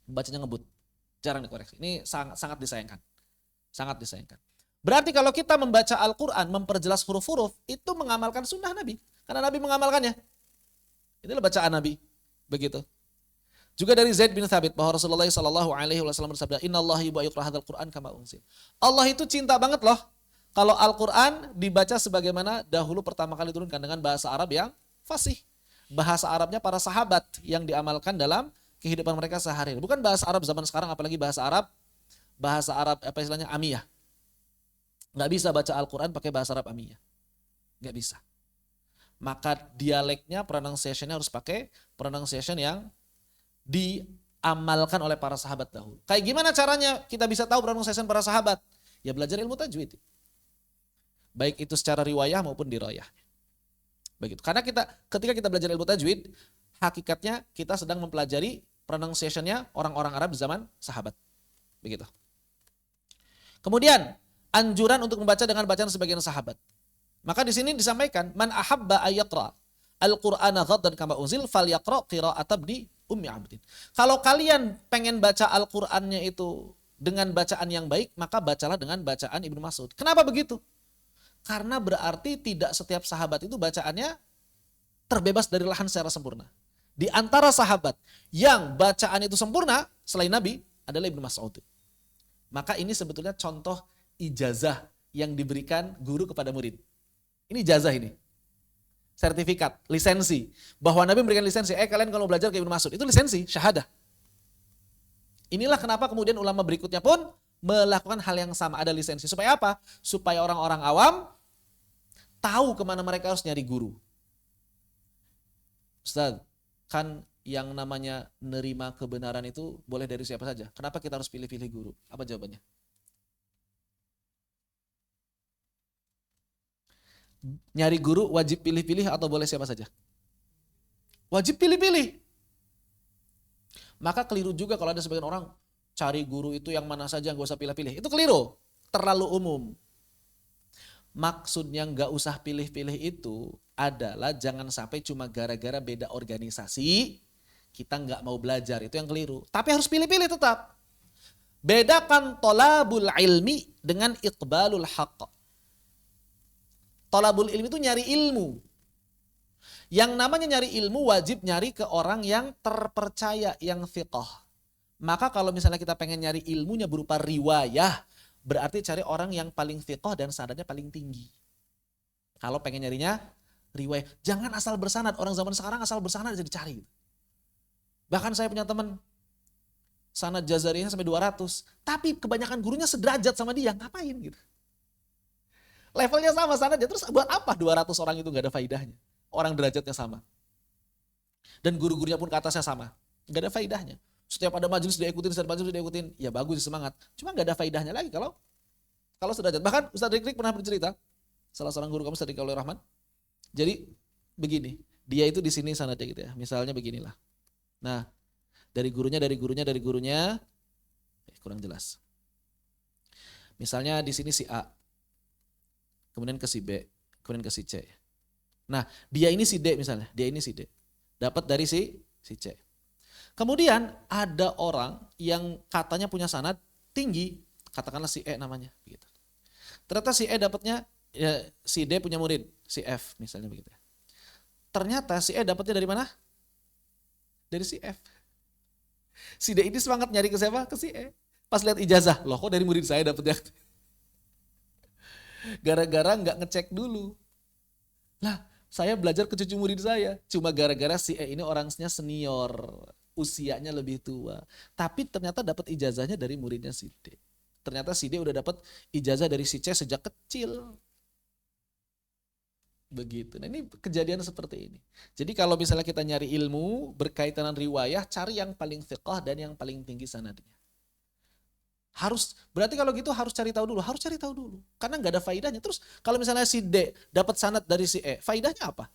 Bacanya ngebut, jarang dikoreksi. Ini sangat disayangkan. Sangat disayangkan. Berarti kalau kita membaca Al-Quran, memperjelas huruf-huruf, itu mengamalkan sunnah Nabi. Karena Nabi mengamalkannya. Itulah bacaan Nabi. Begitu. Juga dari Zaid bin Thabit bahwa Rasulullah SAW bersabda, Innallaha yuhibbu ayyuqra hadzal Qur'an kama unzil. Allah itu cinta banget loh kalau Al-Quran dibaca sebagaimana dahulu pertama kali turunkan, dengan bahasa Arab yang fasih. Bahasa Arabnya para sahabat yang diamalkan dalam kehidupan mereka sehari-hari. Bukan bahasa Arab zaman sekarang, apalagi bahasa Arab apa istilahnya amiyah. Nggak bisa baca Al-Quran pakai bahasa Arab amiyah. Nggak bisa. Maka dialeknya, pronunciation-nya harus pakai pronunciation yang diamalkan oleh para sahabat dahulu. Kayak gimana caranya kita bisa tahu pronunciation para sahabat? Ya belajar ilmu tajwid. Baik itu secara riwayah maupun dirayah. Begitu. Karena ketika kita belajar ilmu tajwid, hakikatnya kita sedang mempelajari pronunciation-nya orang-orang Arab di zaman sahabat. Begitu. Kemudian anjuran untuk membaca dengan bacaan sebagian sahabat. Maka di sini disampaikan, man ahabba ayyaqra al-Qur'ana ghaddan kama unzil falyaqra qira'at ibni Ummi Abdin. Kalau kalian pengen baca Al-Qur'annya itu dengan bacaan yang baik, maka bacalah dengan bacaan Ibnu Mas'ud. Kenapa begitu? Karena berarti tidak setiap sahabat itu bacaannya terbebas dari lahan secara sempurna. Di antara sahabat yang bacaan itu sempurna selain Nabi adalah Ibnu Mas'ud. Maka ini sebetulnya contoh ijazah yang diberikan guru kepada murid. Ini ijazah ini. Sertifikat, lisensi. Bahwa Nabi memberikan lisensi. Kalian kalau belajar ke Ibnu Mas'ud, itu lisensi, syahadah. Inilah kenapa kemudian ulama berikutnya pun melakukan hal yang sama, ada lisensi. Supaya apa? Supaya orang-orang awam tahu kemana mereka harus nyari guru. Ustaz, kan yang namanya nerima kebenaran itu boleh dari siapa saja. Kenapa kita harus pilih-pilih guru? Apa jawabannya? Nyari guru wajib pilih-pilih atau boleh siapa saja? Wajib pilih-pilih. Maka keliru juga kalau ada sebagian orang cari guru itu yang mana saja, nggak usah pilih-pilih. Itu keliru, terlalu umum. Maksudnya nggak usah pilih-pilih itu adalah jangan sampai cuma gara-gara beda organisasi kita nggak mau belajar, itu yang keliru. Tapi harus pilih-pilih tetap. Bedakan tolabul ilmi dengan iqbalul haqq. Tolabul ilmi itu nyari ilmu. Yang namanya nyari ilmu wajib nyari ke orang yang terpercaya, yang thiqah. Maka kalau misalnya kita pengen nyari ilmunya berupa riwayah, berarti cari orang yang paling thiqah dan sanadnya paling tinggi. Kalau pengen nyarinya riwayah, jangan asal bersanad. Orang zaman sekarang asal bersanad aja dicari. Bahkan saya punya teman sanad Jazariyah sampai 200, tapi kebanyakan gurunya sederajat sama dia, ngapain gitu. Levelnya sama sanadnya, terus buat apa 200 orang itu gak ada faidahnya? Orang derajatnya sama. Dan guru-gurunya pun ke atasnya sama. Gak ada faidahnya. Setiap ada majelis diikutin, setiap majelis diikutin, ya bagus semangat. Cuma gak ada faidahnya lagi kalau sederajat. Bahkan Ustaz Rikrik pernah bercerita, salah seorang guru kami Ustaz Rikrik Rahman. Jadi begini, dia itu di sini sanadnya gitu ya. Misalnya beginilah. Nah, dari gurunya, kurang jelas. Misalnya di sini si A, kemudian ke si B, kemudian ke si C. Nah, dia ini si D misalnya, dapat dari si C. Kemudian ada orang yang katanya punya sanad tinggi, katakanlah si E namanya, gitu. Ternyata si E dapatnya, ya, si D punya murid, si F misalnya begitu. Ternyata si E dapatnya dari mana? Dari si F. Si D ini semangat nyari ke siapa? Ke si E. Pas lihat ijazah, loh kok dari murid saya dapatnya? Gara-gara nggak ngecek dulu. Lah, saya belajar ke cucu murid saya. Cuma gara-gara si E ini orangnya senior, usianya lebih tua. Tapi ternyata dapat ijazahnya dari muridnya si D. Ternyata si D udah dapat ijazah dari si C sejak kecil. Begitu. Nah, ini kejadian seperti ini. Jadi kalau misalnya kita nyari ilmu berkaitan dengan riwayah, cari yang paling thiqah dan yang paling tinggi sanadnya. Berarti kalau gitu harus cari tahu dulu. Karena nggak ada faidahnya. Terus kalau misalnya si D dapat sanad dari si E, faidahnya apa?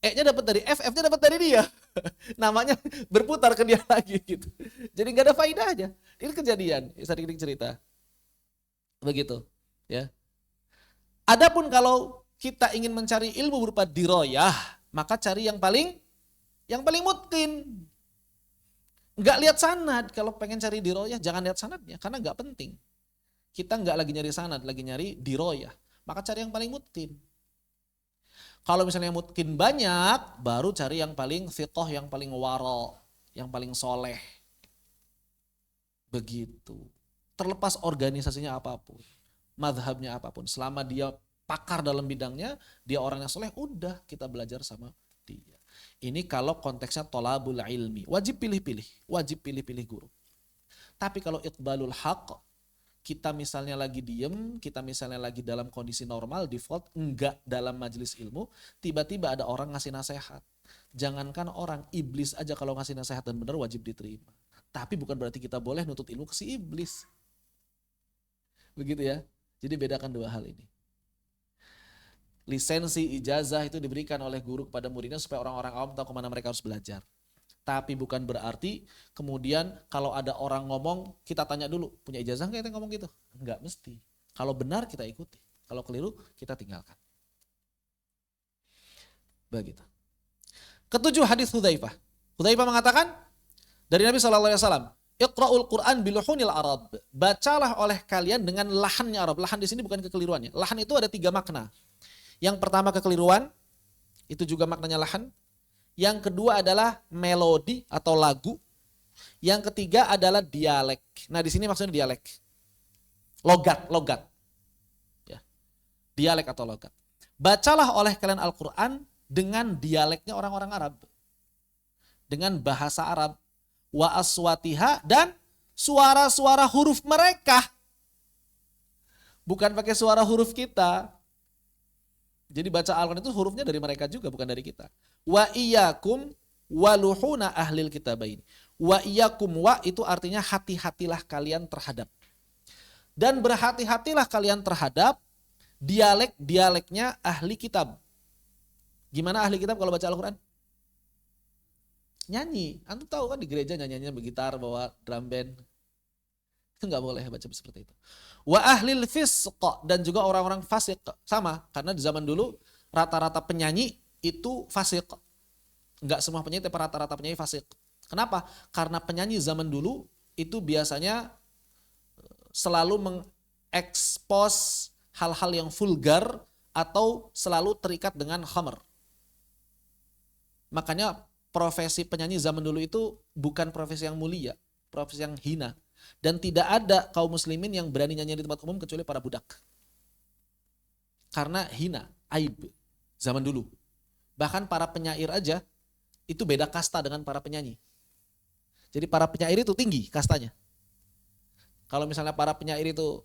E-nya dapat dari F, F-nya dapat dari dia. Namanya berputar ke dia lagi gitu. Jadi nggak ada faidahnya. Ini kejadian. Sedikit cerita. Begitu, ya. Adapun kalau kita ingin mencari ilmu berupa diroyah, maka cari yang paling mutqin. Enggak lihat sanad. Kalau pengen cari diroyah, jangan lihat sanadnya, karena enggak penting. Kita enggak lagi nyari sanad, lagi nyari diroyah. Maka cari yang paling mutqin. Kalau misalnya mutqin banyak, baru cari yang paling thiqah, yang paling waro, yang paling soleh. Begitu. Terlepas organisasinya apapun, madhabnya apapun, selama dia pakar dalam bidangnya, dia orangnya soleh, udah kita belajar sama dia. Ini kalau konteksnya tolabul ilmi, wajib pilih-pilih guru. Tapi kalau iqbalul haqq, kita misalnya lagi diem, kita misalnya lagi dalam kondisi normal, default, enggak dalam majelis ilmu, tiba-tiba ada orang ngasih nasihat. Jangankan orang, iblis aja kalau ngasih nasihat dan benar wajib diterima. Tapi bukan berarti kita boleh nuntut ilmu ke si iblis. Begitu ya. Jadi bedakan dua hal ini. Lisensi ijazah itu diberikan oleh guru kepada muridnya supaya orang-orang awam tahu kemana mereka harus belajar. Tapi bukan berarti kemudian kalau ada orang ngomong, kita tanya dulu, punya ijazah nggak yang ngomong gitu? Enggak mesti. Kalau benar kita ikuti, kalau keliru kita tinggalkan. Begitu. Ketujuh, hadis Hudzaifah. Hudzaifah mengatakan dari Nabi SAW, Iqra'ul Qur'an biluhunil Arab. Bacalah oleh kalian dengan lahannya Arab. Lahan di sini bukan kekeliruannya. Lahan itu ada 3 makna. Yang pertama kekeliruan, itu juga maknanya lahan. Yang kedua adalah melodi atau lagu. Yang ketiga adalah dialek. Nah di sini maksudnya dialek. Logat. Ya. Dialek atau logat. Bacalah oleh kalian Al-Quran dengan dialeknya orang-orang Arab. Dengan bahasa Arab. Wa aswatiha, dan suara-suara huruf mereka. Bukan pakai suara huruf kita. Jadi baca Al-Quran itu hurufnya dari mereka juga, bukan dari kita. Wa iyyakum waluhuna ahlil kitabaini. Wa iyyakum, wa itu artinya hati-hatilah kalian terhadap. Dan berhati-hatilah kalian terhadap dialeknya ahli kitab. Gimana ahli kitab kalau baca Al-Quran? Nyanyi. Antum tahu kan di gereja nyanyiannya bergitar, bawa drum band. Itu nggak boleh baca seperti itu. Wa ahlil fisq, dan juga orang-orang fasik. Sama, karena di zaman dulu rata-rata penyanyi itu fasik. Nggak semua penyanyi, tapi rata-rata penyanyi fasik. Kenapa? Karena penyanyi zaman dulu itu biasanya selalu mengekspos hal-hal yang vulgar atau selalu terikat dengan khamr. Makanya profesi penyanyi zaman dulu itu bukan profesi yang mulia, profesi yang hina. Dan tidak ada kaum muslimin yang berani nyanyi di tempat umum kecuali para budak. Karena hina, aib zaman dulu. Bahkan para penyair aja itu beda kasta dengan para penyanyi. Jadi para penyair itu tinggi kastanya. Kalau misalnya para penyair itu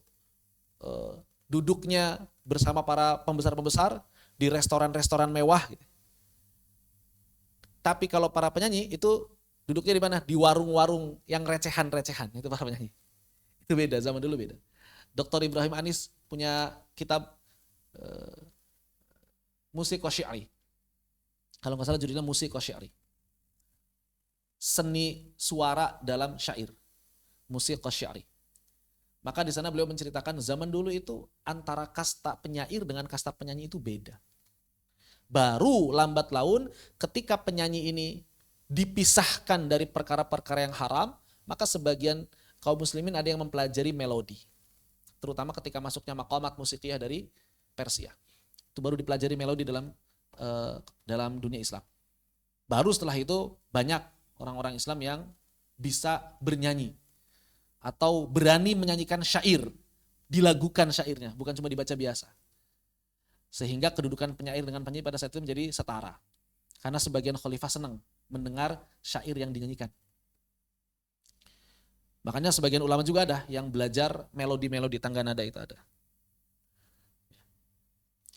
duduknya bersama para pembesar-pembesar di restoran-restoran mewah gitu. Tapi kalau para penyanyi itu duduknya di mana? Di warung-warung yang recehan-recehan. Itu para penyanyi. Itu beda, zaman dulu beda. Dr. Ibrahim Anis punya kitab musik syi'ri. Kalau nggak salah judulnya musik syi'ri. Seni suara dalam syair. Musik syi'ri. Maka di sana beliau menceritakan zaman dulu itu antara kasta penyair dengan kasta penyanyi itu beda. Baru lambat laun ketika penyanyi ini dipisahkan dari perkara-perkara yang haram, maka sebagian kaum muslimin ada yang mempelajari melodi. Terutama ketika masuknya maqamat musikiyah dari Persia. Itu baru dipelajari melodi dalam dunia Islam. Baru setelah itu banyak orang-orang Islam yang bisa bernyanyi atau berani menyanyikan syair, dilagukan syairnya, bukan cuma dibaca biasa. Sehingga kedudukan penyair dengan penyanyi pada saat itu menjadi setara. Karena sebagian khalifah senang mendengar syair yang dinyanyikan. Makanya sebagian ulama juga ada yang belajar melodi-melodi tangga nada itu ada.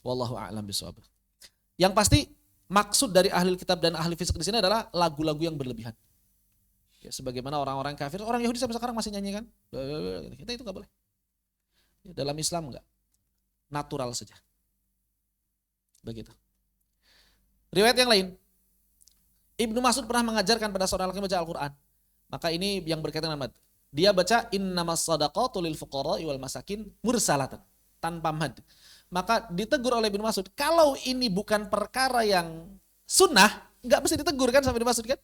Wallahu a'lam bishawab. Yang pasti maksud dari ahli kitab dan ahli fisik di sini adalah lagu-lagu yang berlebihan. Ya, sebagaimana orang-orang kafir, orang Yahudi sampai sekarang masih nyanyi kan? Kita itu nggak boleh. Ya, dalam Islam nggak, natural saja. Begitu. Riwayat yang lain, Ibnu Mas'ud pernah mengajarkan pada seorang laki baca Al-Quran. Maka ini yang berkaitan dengan dia baca innamas shadaqatu lil fuqara'i wal masakin mursalatan, tanpa mad. Maka ditegur oleh Ibnu Mas'ud, kalau ini bukan perkara yang sunnah, nggak mesti ditegur kan sama Ibnu Mas'ud kan?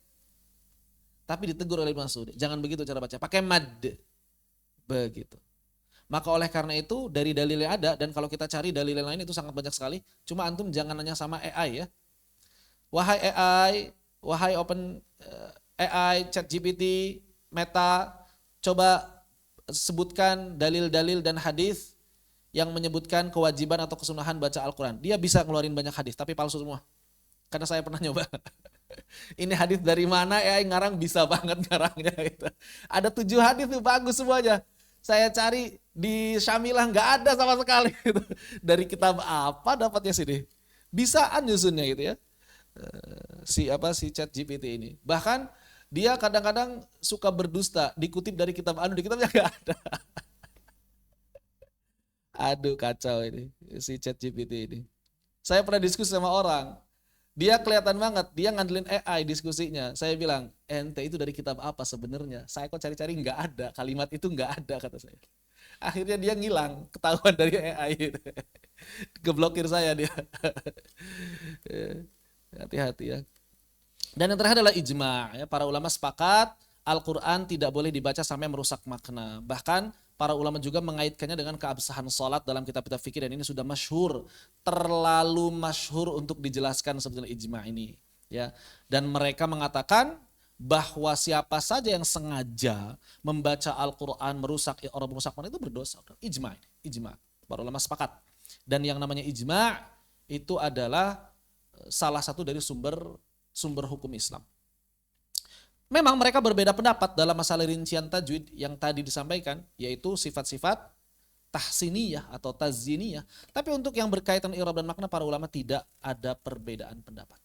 Tapi ditegur oleh Ibnu Mas'ud, jangan begitu cara baca, pakai mad. Begitu. Maka oleh karena itu dari dalil yang ada, dan kalau kita cari dalil yang lain itu sangat banyak sekali. Cuma antum jangan nanya sama AI ya. Wahai AI, wahai Open AI, ChatGPT, Meta, coba sebutkan dalil-dalil dan hadis yang menyebutkan kewajiban atau kesunahan baca Al-Quran. Dia bisa ngeluarin banyak hadis, tapi palsu semua. Karena saya pernah nyoba. Ini hadis dari mana? AI ngarang bisa banget ngarangnya. Gitu. Ada 7 hadis tuh bagus semuanya. Saya cari di Syamilah nggak ada sama sekali. Gitu. Dari kitab apa dapatnya sini? Bisaan nyusunnya gitu ya. Si ChatGPT ini. Bahkan dia kadang-kadang suka berdusta, dikutip dari kitab di kitabnya nggak ada. Aduh kacau ini si ChatGPT ini. Saya pernah diskusi sama orang. Dia kelihatan banget, dia ngandelin AI diskusinya. Saya bilang, ente itu dari kitab apa sebenarnya? Saya kok cari-cari nggak ada, kalimat itu nggak ada kata saya. Akhirnya dia ngilang, ketahuan dari AI. Geblokir saya dia. Hati-hati ya. Dan yang terakhir adalah ijma'. Ya, para ulama sepakat Al-Quran tidak boleh dibaca sampai merusak makna. Bahkan para ulama juga mengaitkannya dengan keabsahan sholat dalam kitab-kitab fikih, dan ini sudah masyhur, terlalu masyhur untuk dijelaskan sebetulnya ijma' ini. Ya, dan mereka mengatakan bahwa siapa saja yang sengaja membaca Al-Quran merusak makna itu berdosa. Ijma'. Para ulama sepakat. Dan yang namanya ijma' itu adalah salah satu dari sumber hukum Islam. Memang mereka berbeda pendapat dalam masalah rincian tajwid yang tadi disampaikan, yaitu sifat-sifat tahsiniyah atau taziniyah. Tapi untuk yang berkaitan i'rab dan makna, para ulama tidak ada perbedaan pendapat.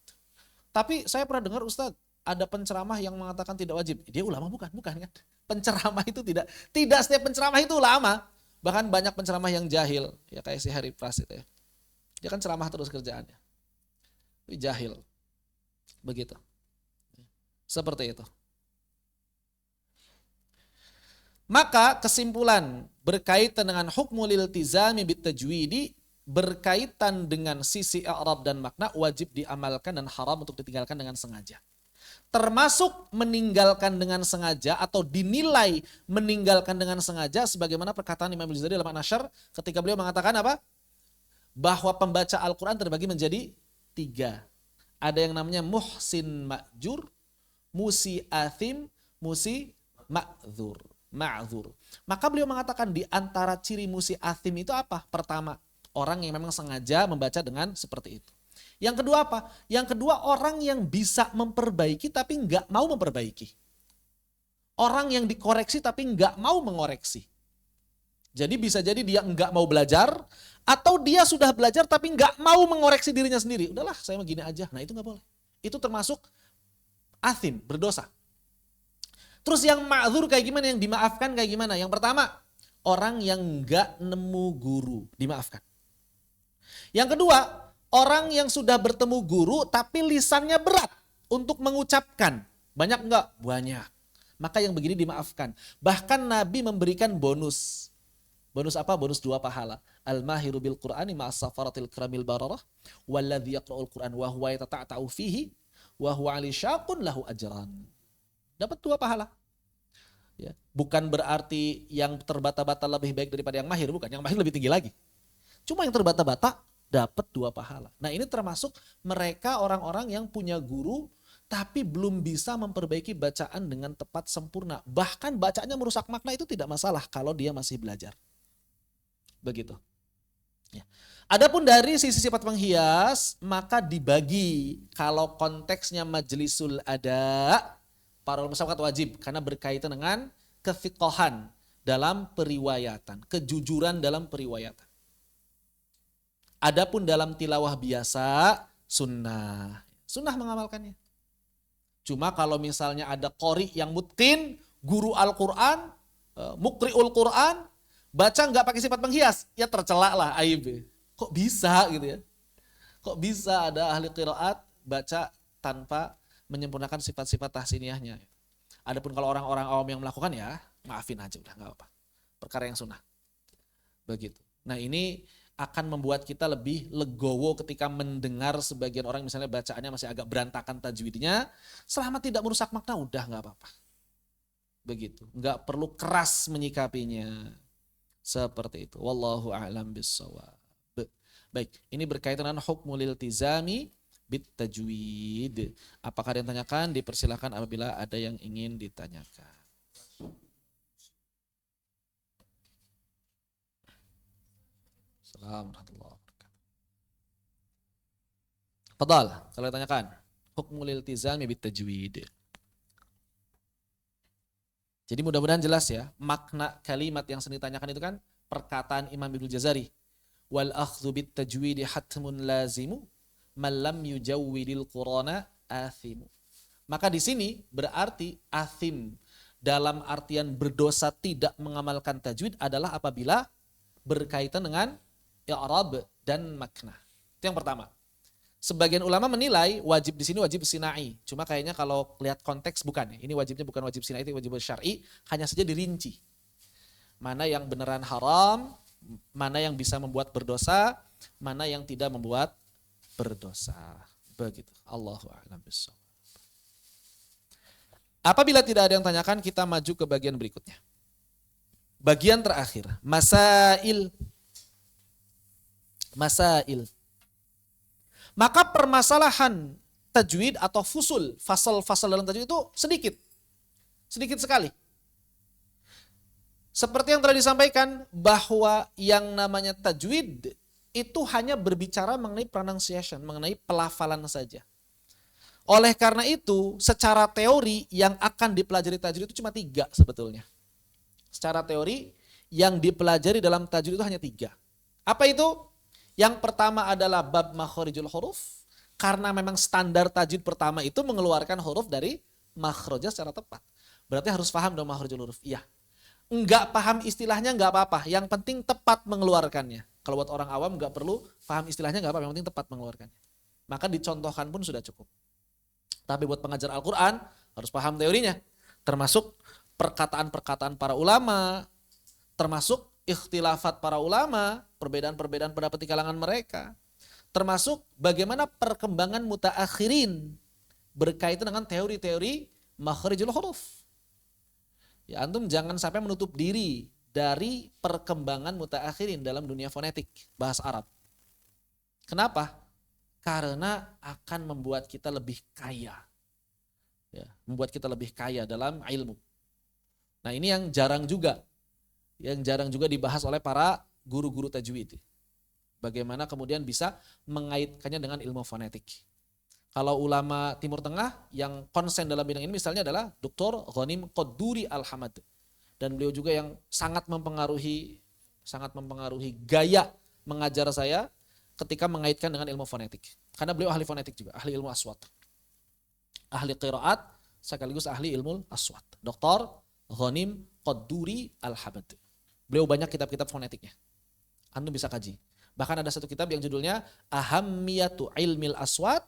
Tapi saya pernah dengar Ustaz, ada penceramah yang mengatakan tidak wajib. Dia ulama bukan kan? Penceramah itu tidak setiap penceramah itu ulama. Bahkan banyak penceramah yang jahil, ya kayak si Harry Prasit ya. Dia kan ceramah terus kerjaannya. Tapi jahil. Begitu. Seperti itu. Maka kesimpulan berkaitan dengan hukmul iltizami bitajwidi, berkaitan dengan sisi i'rab dan makna, wajib diamalkan dan haram untuk ditinggalkan dengan sengaja. Termasuk meninggalkan dengan sengaja atau dinilai meninggalkan dengan sengaja sebagaimana perkataan Imam Al-Jazari dalam An-Nasyr ketika beliau mengatakan apa? Bahwa pembaca Al-Quran terbagi menjadi 3. Ada yang namanya muhsin ma'jur, musi athim, musi ma'dzur. Maka beliau mengatakan di antara ciri musi athim itu apa? Pertama, orang yang memang sengaja membaca dengan seperti itu. Yang kedua apa? Yang kedua, orang yang bisa memperbaiki tapi nggak mau memperbaiki. Orang yang dikoreksi tapi nggak mau mengoreksi. Jadi bisa jadi dia nggak mau belajar, atau dia sudah belajar tapi nggak mau mengoreksi dirinya sendiri. Udahlah, saya begini aja. Nah itu nggak boleh. Itu termasuk athim, berdosa. Terus yang ma'dzur kayak gimana? Yang dimaafkan kayak gimana? Yang pertama, orang yang nggak nemu guru, dimaafkan. Yang kedua, orang yang sudah bertemu guru tapi lisannya berat untuk mengucapkan. Banyak enggak? Banyak. Maka yang begini dimaafkan. Bahkan Nabi memberikan bonus. Bonus apa? Bonus 2 pahala. Al-mahiru bil Qur'ani ma'as safaratil kiramil bararah walladzi yaqra'ul Qur'an wa huwa yatata'u fihi wa huwa 'ali syaqun lahu ajran. Dapat 2 pahala. Ya, bukan berarti yang terbata-bata lebih baik daripada yang mahir, bukan. Yang mahir lebih tinggi lagi. Cuma yang terbata-bata dapat 2 pahala. Nah ini termasuk mereka orang-orang yang punya guru tapi belum bisa memperbaiki bacaan dengan tepat sempurna. Bahkan bacaannya merusak makna, itu tidak masalah kalau dia masih belajar. Begitu. Ya. Adapun dari sisi sifat penghias, maka dibagi. Kalau konteksnya majlisul ada, para ulama sepakat wajib karena berkaitan dengan kefiqahan dalam periwayatan, kejujuran dalam periwayatan. Adapun dalam tilawah biasa, sunnah. Sunnah mengamalkannya. Cuma kalau misalnya ada qori yang mutqin, guru Al-Quran, mukri'ul Quran, baca nggak pakai sifat penghias, ya tercela lah aib. Kok bisa gitu ya? Kok bisa ada ahli qiraat baca tanpa menyempurnakan sifat-sifat tahsiniyahnya? Adapun kalau orang-orang awam yang melakukan, ya maafin aja, udah nggak apa-apa. Perkara yang sunnah. Begitu. Nah ini akan membuat kita lebih legowo ketika mendengar sebagian orang misalnya bacaannya masih agak berantakan tajwidnya, selama tidak merusak makna udah nggak apa-apa. Begitu, nggak perlu keras menyikapinya. Seperti itu. Wallahu a'lam bissawab. Baik, ini berkaitan dengan hukmul iltizami bit tajwid. Apakah ada yang tanyakan? Dipersilakan apabila ada yang ingin ditanyakan. Assalamualaikum warahmatullahi wabarakatuh. Fadal, kalau ditanyakan, hukmul iltizami bit tajwid. Jadi mudah-mudahan jelas ya, makna kalimat yang sering ditanyakan itu kan perkataan Imam Ibnu Jazari. Wal akhdhu bit tajwidi hatmun lazimu man lam yujawwidil Qur'ana athimu. Maka di sini berarti athim dalam artian berdosa tidak mengamalkan tajwid adalah apabila berkaitan dengan i'rab dan makna. Itu yang pertama. Sebagian ulama menilai wajib di sini wajib sinai. Cuma kayaknya kalau lihat konteks bukan ya. Ini wajibnya bukan wajib sinai, itu wajib syar'i, hanya saja dirinci. Mana yang beneran haram, mana yang bisa membuat berdosa, mana yang tidak membuat berdosa. Begitu. Allahu a'lam bishawab. Apabila tidak ada yang tanyakan, kita maju ke bagian berikutnya. Bagian terakhir, masail. Maka permasalahan tajwid atau fusul, fasal-fasal dalam tajwid itu sedikit sekali. Seperti yang telah disampaikan bahwa yang namanya tajwid itu hanya berbicara mengenai pronunciation, mengenai pelafalan saja. Oleh karena itu, secara teori yang akan dipelajari tajwid itu cuma 3 sebetulnya. Secara teori yang dipelajari dalam tajwid itu hanya 3. Apa itu? Yang pertama adalah bab makharijul huruf, karena memang standar tajwid pertama itu mengeluarkan huruf dari makhrajnya secara tepat. Berarti harus paham dong makharijul huruf. Iya. Enggak paham istilahnya enggak apa-apa, yang penting tepat mengeluarkannya. Kalau buat orang awam enggak perlu paham istilahnya enggak apa-apa, yang penting tepat mengeluarkannya. Maka dicontohkan pun sudah cukup. Tapi buat pengajar Al-Quran harus paham teorinya. Termasuk perkataan-perkataan para ulama, termasuk ikhtilafat para ulama, perbedaan-perbedaan pendapat di kalangan mereka. Termasuk bagaimana perkembangan mutaakhirin berkaitan dengan teori-teori makhrijul huruf. Ya, antum jangan sampai menutup diri dari perkembangan mutaakhirin dalam dunia fonetik bahasa Arab. Kenapa? Karena akan membuat kita lebih kaya. Ya, membuat kita lebih kaya dalam ilmu. Nah, ini yang jarang juga dibahas oleh para guru-guru tajwid. Bagaimana kemudian bisa mengaitkannya dengan ilmu fonetik. Kalau ulama Timur Tengah yang konsen dalam bidang ini misalnya adalah Dr. Ghanim Qadduri Al-Hamad. Dan beliau juga yang sangat mempengaruhi gaya mengajar saya ketika mengaitkan dengan ilmu fonetik. Karena beliau ahli fonetik juga, ahli ilmu aswat. Ahli qiraat sekaligus ahli ilmu aswat. Dr. Ghanim Qadduri Al-Hamad. Beliau banyak kitab-kitab fonetiknya. Antum bisa kaji. Bahkan ada satu kitab yang judulnya Ahammiyatu Ilmil Aswat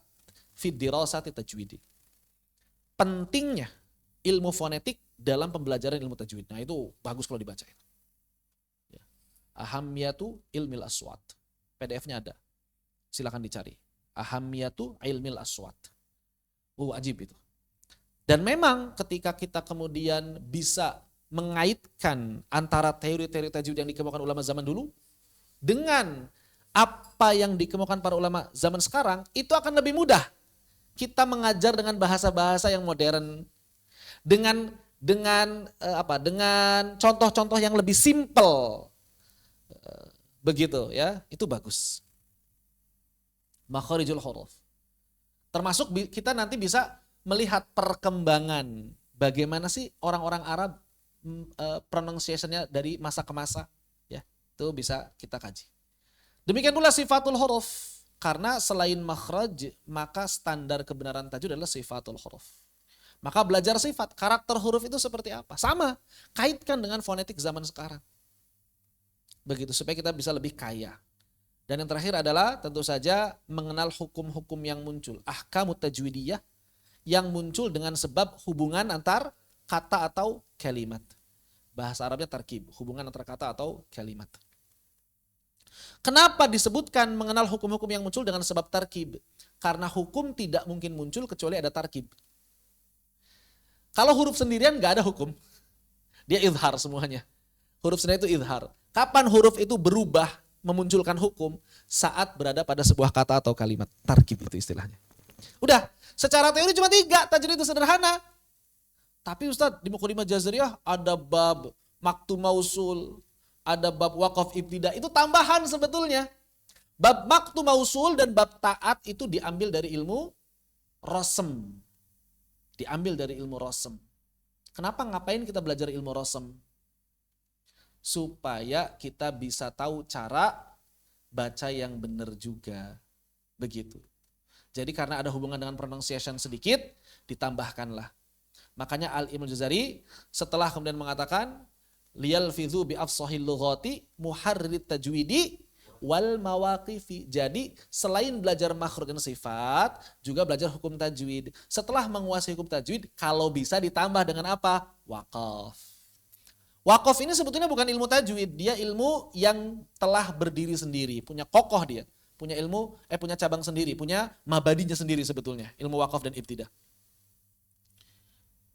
Fid Dirasati Tajwidi. Pentingnya ilmu fonetik dalam pembelajaran ilmu tajwid. Nah, itu bagus kalau dibaca itu. Ya. Ahammiyatu Ilmil Aswat. PDF-nya ada. Silakan dicari. Ahammiyatu Ilmil Aswat. Wajib itu. Dan memang ketika kita kemudian bisa mengaitkan antara teori-teori tajwid yang dikemukakan ulama zaman dulu dengan apa yang dikemukakan para ulama zaman sekarang, itu akan lebih mudah. Kita mengajar dengan bahasa-bahasa yang modern, dengan contoh-contoh yang lebih simple, begitu ya, itu bagus. Makhrijul huruf. Termasuk kita nanti bisa melihat perkembangan bagaimana sih orang-orang Arab pronunciation-nya dari masa ke masa, ya, itu bisa kita kaji. Demikian pula sifatul huruf. Karena selain makhraj, maka standar kebenaran tajwid adalah sifatul huruf. Maka belajar sifat, karakter huruf itu seperti apa? Sama, kaitkan dengan fonetik zaman sekarang. Begitu, supaya kita bisa lebih kaya. Dan yang terakhir adalah tentu saja mengenal hukum-hukum yang muncul. Ahkamut tajwidiyah yang muncul dengan sebab hubungan antar kata atau kalimat. Bahasa Arabnya tarkib, hubungan antara kata atau kalimat. Kenapa disebutkan mengenal hukum-hukum yang muncul dengan sebab tarkib? Karena hukum tidak mungkin muncul kecuali ada tarkib. Kalau huruf sendirian nggak ada hukum. Dia idhar semuanya. Huruf sendirian itu idhar. Kapan huruf itu berubah memunculkan hukum? Saat berada pada sebuah kata atau kalimat. Tarkib itu istilahnya. Udah, secara teori cuma 3, tajwid itu sederhana. Tapi Ustadz, di Muqaddimah Jazriyah ada bab maktu mausul, ada bab waqaf ibtida, itu tambahan sebetulnya. Bab maktu mausul dan bab ta'at itu diambil dari ilmu rosem. Diambil dari ilmu rosem. Kenapa ngapain kita belajar ilmu rosem? Supaya kita bisa tahu cara baca yang benar juga. Begitu. Jadi karena ada hubungan dengan pronunciation sedikit, ditambahkanlah. Makanya Al-Imam Jazari setelah kemudian mengatakan liyalfidhu bi afsahil lughati muharrit tajwidi wal mawaqifi. Jadi selain belajar makhraj dan sifat, juga belajar hukum tajwid. Setelah menguasai hukum tajwid, kalau bisa ditambah dengan apa? Waqaf. Waqaf ini sebetulnya bukan ilmu tajwid, dia ilmu yang telah berdiri sendiri, punya kokoh dia, punya ilmu, punya cabang sendiri, punya mabadinya sendiri sebetulnya, ilmu waqaf dan ibtidah.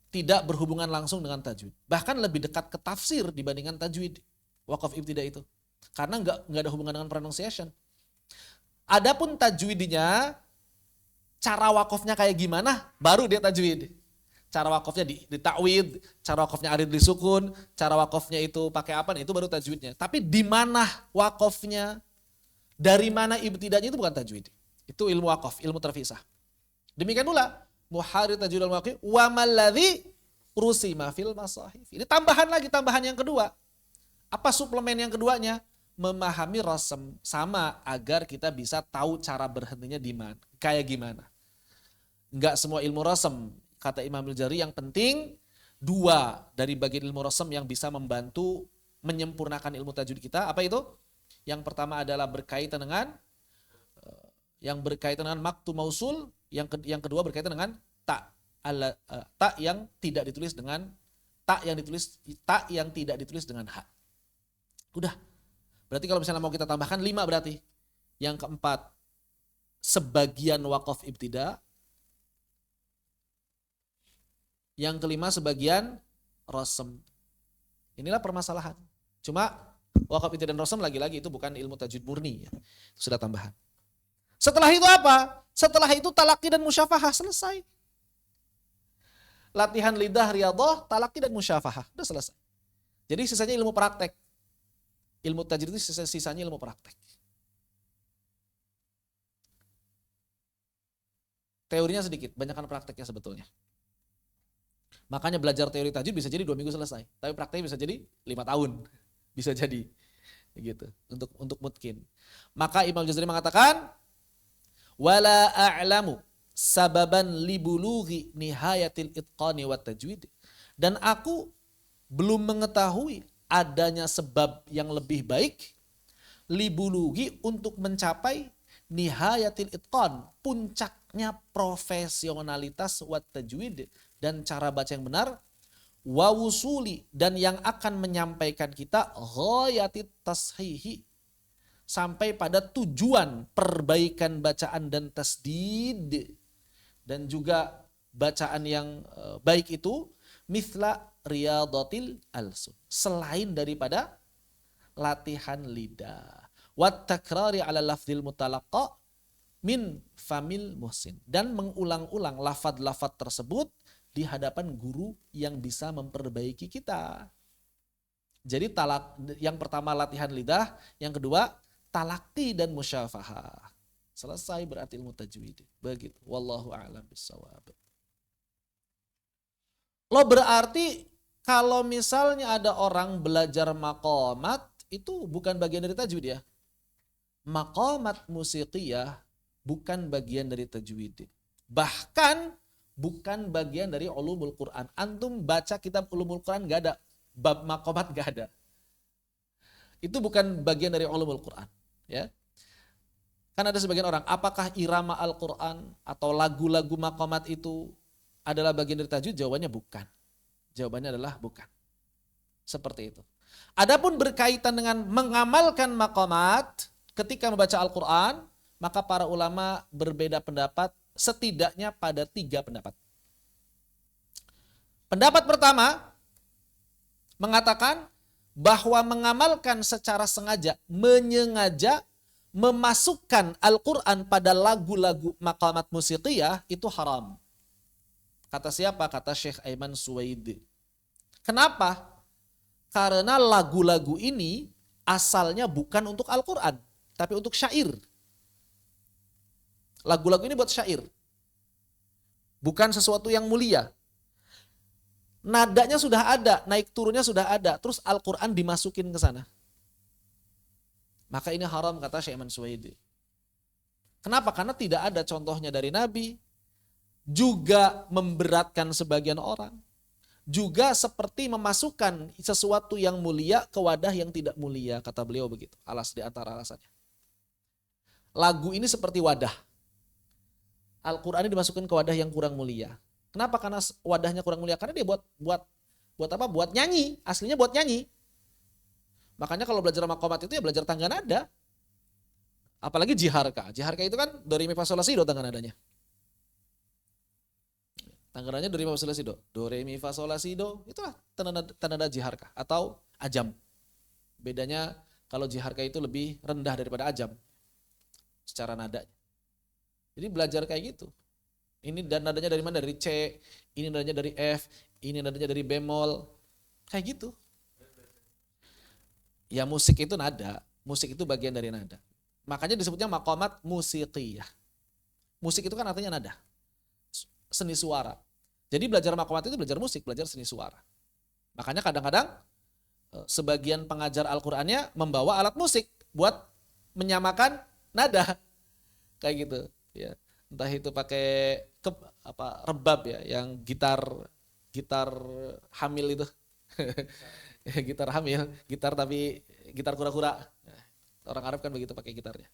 Tidak berhubungan langsung dengan tajwid. Bahkan lebih dekat ke tafsir dibandingkan tajwid. Waqaf ibtidah itu. Karena nggak ada hubungan dengan pronunciation. Adapun tajwidnya, cara waqafnya kayak gimana, baru dia tajwid. Cara waqafnya di ta'wid, cara waqafnya arid li sukun, cara waqafnya itu pakai apa, itu baru tajwidnya. Tapi di mana waqafnya, dari mana ibtidahnya itu bukan tajwid. Itu ilmu waqaf, ilmu terpisah. Demikian pula muharrir tajwid al-waqi wa malladzi rusima fil masahif. Ini tambahan lagi, tambahan yang kedua. Apa suplemen yang keduanya? Memahami rasem, sama agar kita bisa tahu cara berhentinya di mana, kayak gimana. Enggak semua ilmu rasem, kata Imam Al-Jari, yang penting dua dari bagian ilmu rasam yang bisa membantu menyempurnakan ilmu tajwid kita. Apa itu? Yang pertama adalah berkaitan dengan maktu mausul, yang kedua berkaitan dengan ta yang tidak ditulis dengan ta yang tidak ditulis dengan ha. Udah. Berarti kalau misalnya mau kita tambahkan 5 berarti. Yang keempat, sebagian waqaf ibtida. Yang kelima, sebagian rasam. Inilah permasalahan. Cuma waqaf ibtida dan rasam lagi-lagi itu bukan ilmu tajwid murni ya. Itu sudah tambahan. Setelah itu apa? Setelah itu talaqi dan musyafahah, selesai. Latihan lidah riyadhah, talaqi dan musyafahah, udah selesai. Jadi sisanya ilmu praktek. Ilmu tajwid itu sisanya ilmu praktek. Teorinya sedikit, banyakkan prakteknya sebetulnya. Makanya belajar teori tajwid bisa jadi 2 minggu selesai, tapi prakteknya bisa jadi 5 tahun. Bisa jadi gitu. Untuk mungkin. Maka Imam Jazari mengatakan wala a'lamu sababan libulughi nihayatil itqani wat tajwid. Dan aku belum mengetahui adanya sebab yang lebih baik libulughi untuk mencapai nihayatil itqan, puncaknya profesionalitas wat tajwid dan cara baca yang benar, wa wusuli, dan yang akan menyampaikan kita ghayatit tashihi, sampai pada tujuan perbaikan bacaan dan tasdid, dan juga bacaan yang baik itu mithla riyadatil alsun, selain daripada latihan lidah, wat takrari ala lafzil mutalaqqa min famil muhsin, dan mengulang-ulang lafaz-lafaz tersebut di hadapan guru yang bisa memperbaiki kita. Jadi yang pertama latihan lidah, yang kedua talaqi dan musyafahah. Selesai berarti ilmu tajwid. Begitu. Wallahu a'lam bishawab. Lo berarti kalau misalnya ada orang belajar maqamat itu bukan bagian dari tajwid ya. Maqamat musiqiyah bukan bagian dari tajwid. Bahkan bukan bagian dari ulumul Quran. Antum baca kitab ulumul Quran gak ada. Bab maqamat gak ada. Itu bukan bagian dari ulumul Quran. Ya. Kan ada sebagian orang, apakah irama Al-Quran atau lagu-lagu maqamat itu adalah bagian dari tajwid? Jawabannya bukan. Jawabannya adalah bukan. Seperti itu. Adapun berkaitan dengan mengamalkan maqamat ketika membaca Al-Quran, maka para ulama berbeda pendapat setidaknya pada 3 pendapat. Pendapat pertama mengatakan bahwa mengamalkan secara sengaja, menyengaja memasukkan Al-Quran pada lagu-lagu maqamat musiqiyah itu haram. Kata siapa? Kata Syekh Aiman Suwaidi. Kenapa? Karena lagu-lagu ini asalnya bukan untuk Al-Quran, tapi untuk syair. Lagu-lagu ini buat syair. Bukan sesuatu yang mulia. Nadanya sudah ada, naik turunnya sudah ada, terus Al-Quran dimasukin ke sana. Maka ini haram, kata Syekh Aiman Suwaidi. Kenapa? Karena tidak ada contohnya dari Nabi. Juga memberatkan sebagian orang. Juga seperti memasukkan sesuatu yang mulia ke wadah yang tidak mulia, kata beliau begitu. Di antara alasannya. Lagu ini seperti wadah. Al-Quran ini dimasukkan ke wadah yang kurang mulia. Kenapa? Karena wadahnya kurang mulia. Karena dia buat apa? Buat nyanyi. Aslinya buat nyanyi. Makanya kalau belajar maqamat itu ya belajar tangga nada. Apalagi jiharka. Jiharka itu kan do re mi fa sol la si do tangga nadanya. Tangga nadanya do re mi fa sol la si do. Do re mi fa sol la si do. Itulah tanda nada jiharka atau ajam. Bedanya kalau jiharka itu lebih rendah daripada ajam secara nadanya. Jadi belajar kayak gitu. Ini dan nadanya dari mana? Dari C, ini nadanya dari F, ini nadanya dari bemol. Kayak gitu. Ya musik itu nada, musik itu bagian dari nada. Makanya disebutnya maqamat musiqiyah. Musik itu kan artinya nada, seni suara. Jadi belajar maqamat itu belajar musik, belajar seni suara. Makanya kadang-kadang sebagian pengajar Al-Qur'annya membawa alat musik buat menyamakan nada. Kayak gitu, ya. Entah itu pakai rebab ya, yang gitar gitar hamil itu. Gitar hamil, gitar tapi gitar kura-kura. Orang Arab kan begitu pakai gitarnya.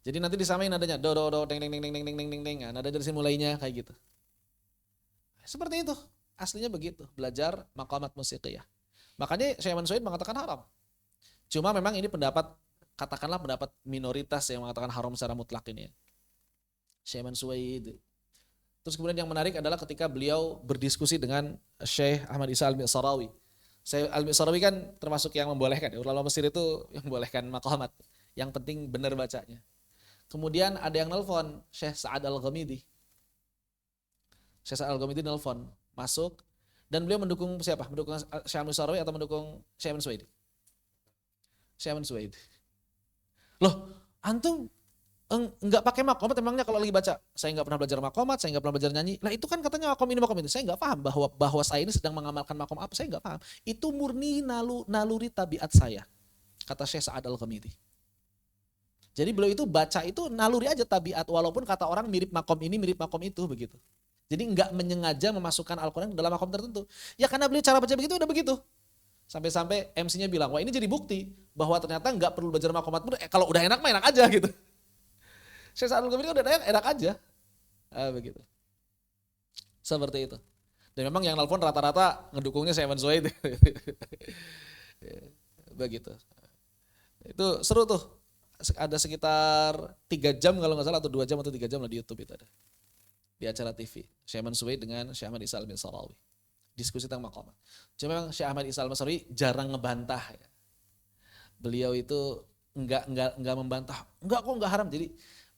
Jadi nanti disamain nadanya do do do deng deng deng deng deng deng deng deng. Nah, nada dari sini mulainya kayak gitu. Seperti itu. Aslinya begitu, belajar maqamat musiqiyah. Makanya Syekh Ahmad Suhaid mengatakan haram. Cuma memang ini pendapat, katakanlah pendapat minoritas yang mengatakan haram secara mutlak ini ya. Syekh Ahmad Suhaid. Terus kemudian yang menarik adalah ketika beliau berdiskusi dengan Syekh Ahmad Isa Al-Mi'sarawi. Syekh Al-Mi'sarawi kan termasuk yang membolehkan, ya. Ulama Mesir itu yang membolehkan maqamat. Yang penting benar bacanya. Kemudian ada yang nelfon Syekh Sa'ad Al-Ghamidi. Syekh Sa'ad Al-Ghamidi nelfon, masuk, dan beliau mendukung siapa? Mendukung Syekh Al-Mi'sarawi atau mendukung Syekh Ahmad Suhaid? Syekh Ahmad Suhaid. Loh, antum enggak pakai maqamat emangnya kalau lagi baca? Saya enggak pernah belajar maqamat, saya enggak pernah belajar nyanyi. Lah itu kan katanya maqam ini maqam itu. Saya enggak paham bahwa saya ini sedang mengamalkan maqam apa, saya enggak paham. Itu murni naluri tabiat saya. Kata Syekh Sa'ad Al-Ghamidi. Jadi beliau itu baca itu naluri aja tabiat, walaupun kata orang mirip makom ini, mirip makom itu begitu. Jadi enggak menyengaja memasukkan Al-Quran ke dalam makom tertentu. Ya karena beliau cara baca begitu udah begitu. Sampai-sampai MC-nya bilang, wah ini jadi bukti bahwa ternyata enggak perlu belajar makomat. Kalau udah enak mah enak aja gitu. Syekh Sa'ad Al-Ghamidi udah enak aja. Begitu. Seperti itu. Dan memang yang nelfon rata-rata ngedukungnya Syekh Ahmad Suhaid. Begitu. Itu seru tuh. Ada sekitar 3 jam kalau nggak salah, atau 2 jam atau 3 jam lah di YouTube itu ada. Di acara TV. Syekh Ahmad Suhaid dengan Syekh Ahmad Isa Al-Mi'sarawi. Diskusi tentang maqamat. Cuma memang Syekh Ahmad Isa Al-Mi'sarawi jarang ngebantah ya. Beliau itu enggak membantah. Enggak kok, enggak haram. Jadi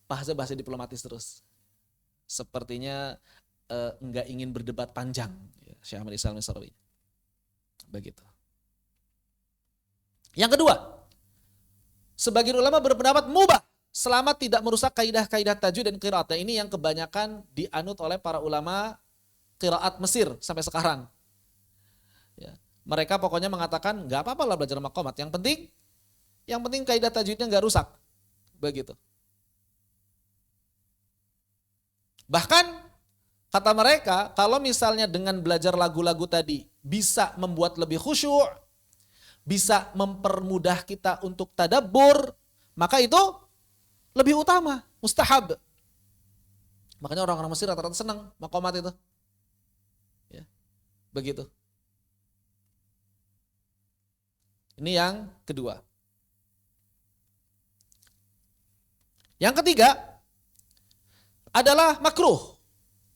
bahasa diplomatis terus. Sepertinya enggak ingin berdebat panjang ya, Syekh Ahmad Isa Al-Mi'sarawi. Begitu. Yang kedua, sebagian ulama berpendapat mubah selama tidak merusak kaidah-kaidah tajwid dan qiraat. Ini yang kebanyakan dianut oleh para ulama qiraat Mesir sampai sekarang. Ya, mereka pokoknya mengatakan nggak apa-apa lah belajar maqamat. Yang penting kaidah tajwidnya nggak rusak. Begitu. Bahkan kata mereka, kalau misalnya dengan belajar lagu-lagu tadi bisa membuat lebih khusyuk, bisa mempermudah kita untuk tadabbur, maka itu lebih utama, mustahab. Makanya orang-orang Mesir rata-rata senang maqamat itu. Ya, begitu. Ini yang kedua. Yang ketiga adalah makruh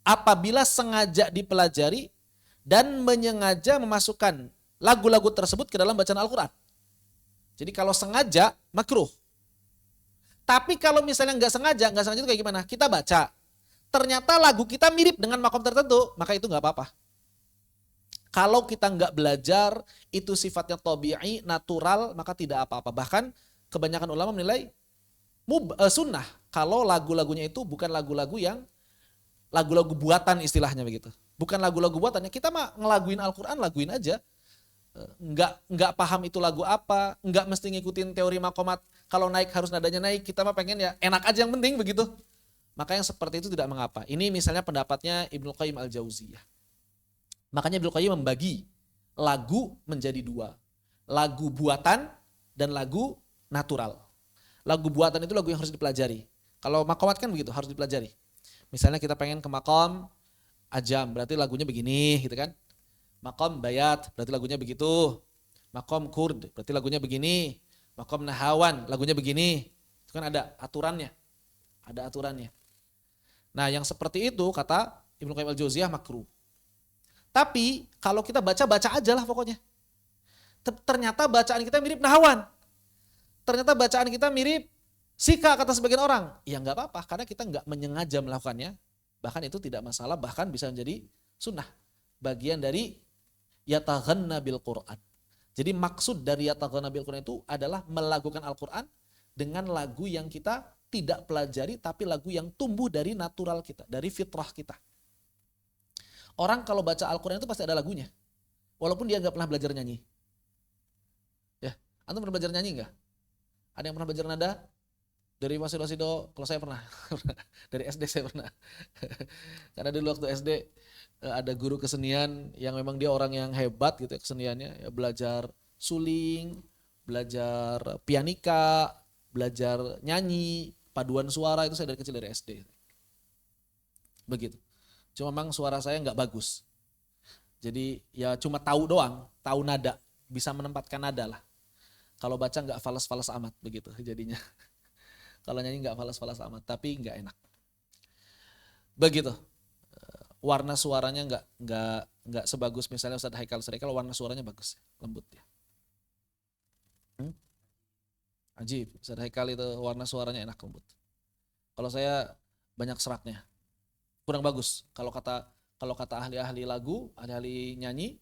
apabila sengaja dipelajari dan menyengaja memasukkan lagu-lagu tersebut ke dalam bacaan Al-Quran. Jadi kalau sengaja, makruh. Tapi kalau misalnya nggak sengaja itu kayak gimana? Kita baca, ternyata lagu kita mirip dengan makom tertentu, maka itu nggak apa-apa. Kalau kita nggak belajar, itu sifatnya tabi'i, natural, maka tidak apa-apa. Bahkan kebanyakan ulama menilai sunnah kalau lagu-lagunya itu bukan lagu-lagu yang lagu-lagu buatan istilahnya begitu. Bukan lagu-lagu buatannya, kita mah ngelaguin Al-Quran, laguin aja. Nggak paham itu lagu apa, nggak mesti ngikutin teori maqamat. Kalau naik harus nadanya naik, kita mah pengen ya enak aja yang penting begitu. Maka yang seperti itu tidak mengapa. Ini misalnya pendapatnya Ibnu Qayyim Al-Jauziyah. Makanya Ibnu Qayyim membagi lagu menjadi 2. Lagu buatan dan lagu natural. Lagu buatan itu lagu yang harus dipelajari. Kalau maqamat kan begitu, harus dipelajari. Misalnya kita pengen ke maqam ajam, berarti lagunya begini gitu kan. Maqam bayat, berarti lagunya begitu. Maqam kurd, berarti lagunya begini. Maqam nahawan, lagunya begini. Itu kan ada aturannya. Ada aturannya. Nah yang seperti itu kata Ibnu Qayyim Al-Jauziyah makruh. Tapi kalau kita baca aja lah pokoknya. Ternyata bacaan kita mirip nahawan. Ternyata bacaan kita mirip sika kata sebagian orang. Ya nggak apa-apa karena kita nggak menyengaja melakukannya. Bahkan itu tidak masalah, bahkan bisa menjadi sunnah. Bagian dari yataghanna bil Qur'an. Jadi maksud dari yataghanna bil Qur'an itu adalah melakukan Al-Quran dengan lagu yang kita tidak pelajari, tapi lagu yang tumbuh dari natural kita, dari fitrah kita. Orang kalau baca Al-Quran itu pasti ada lagunya. Walaupun dia nggak pernah belajar nyanyi. Ya, antum pernah belajar nyanyi nggak? Ada yang pernah belajar nada? Dari wasido, kalau saya pernah, dari SD saya pernah. Karena dulu waktu SD ada guru kesenian yang memang dia orang yang hebat gitu ya keseniannya, ya belajar suling, belajar pianika, belajar nyanyi, paduan suara itu saya dari kecil dari SD. Begitu. Cuma memang suara saya nggak bagus. Jadi ya cuma tahu doang, tahu nada, bisa menempatkan nada lah. Kalau baca nggak falas-falas amat begitu jadinya. Kalau nyanyi nggak falas-falas amat, tapi nggak enak. Begitu. Warna suaranya nggak sebagus misalnya Ustadz Haikal Sirikal, warna suaranya bagus, lembut ya. Ajib, Ustadz Haikal itu warna suaranya enak lembut. Kalau saya banyak seraknya, kurang bagus. Kalau kata ahli-ahli lagu, ahli-ahli nyanyi,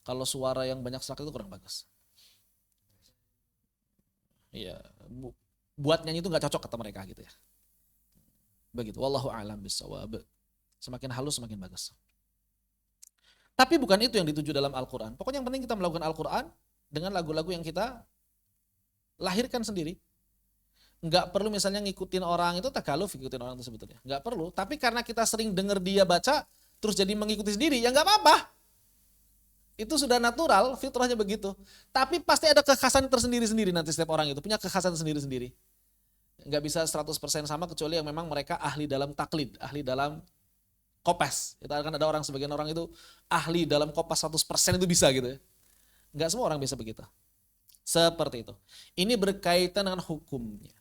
kalau suara yang banyak serak itu kurang bagus. Iya, buat nyanyi itu nggak cocok kata mereka gitu ya. Begitu. Wallahu a'lam bishawab. Semakin halus semakin bagus. Tapi bukan itu yang dituju dalam Al-Quran. Pokoknya yang penting kita melakukan Al-Quran dengan lagu-lagu yang kita lahirkan sendiri. Nggak perlu misalnya ngikutin orang itu takaluf ngikutin orang itu sebetulnya. Nggak perlu. Tapi karena kita sering dengar dia baca terus jadi mengikuti sendiri ya nggak apa-apa. Itu sudah natural, fitrahnya begitu. Tapi pasti ada kekhasan tersendiri-sendiri nanti setiap orang itu punya kekhasan sendiri-sendiri. Nggak bisa 100% sama kecuali yang memang mereka ahli dalam taklid, ahli dalam kopes. Kita akan ada sebagian orang itu ahli dalam kopas 100% itu bisa gitu ya. Nggak semua orang bisa begitu. Seperti itu. Ini berkaitan dengan hukumnya.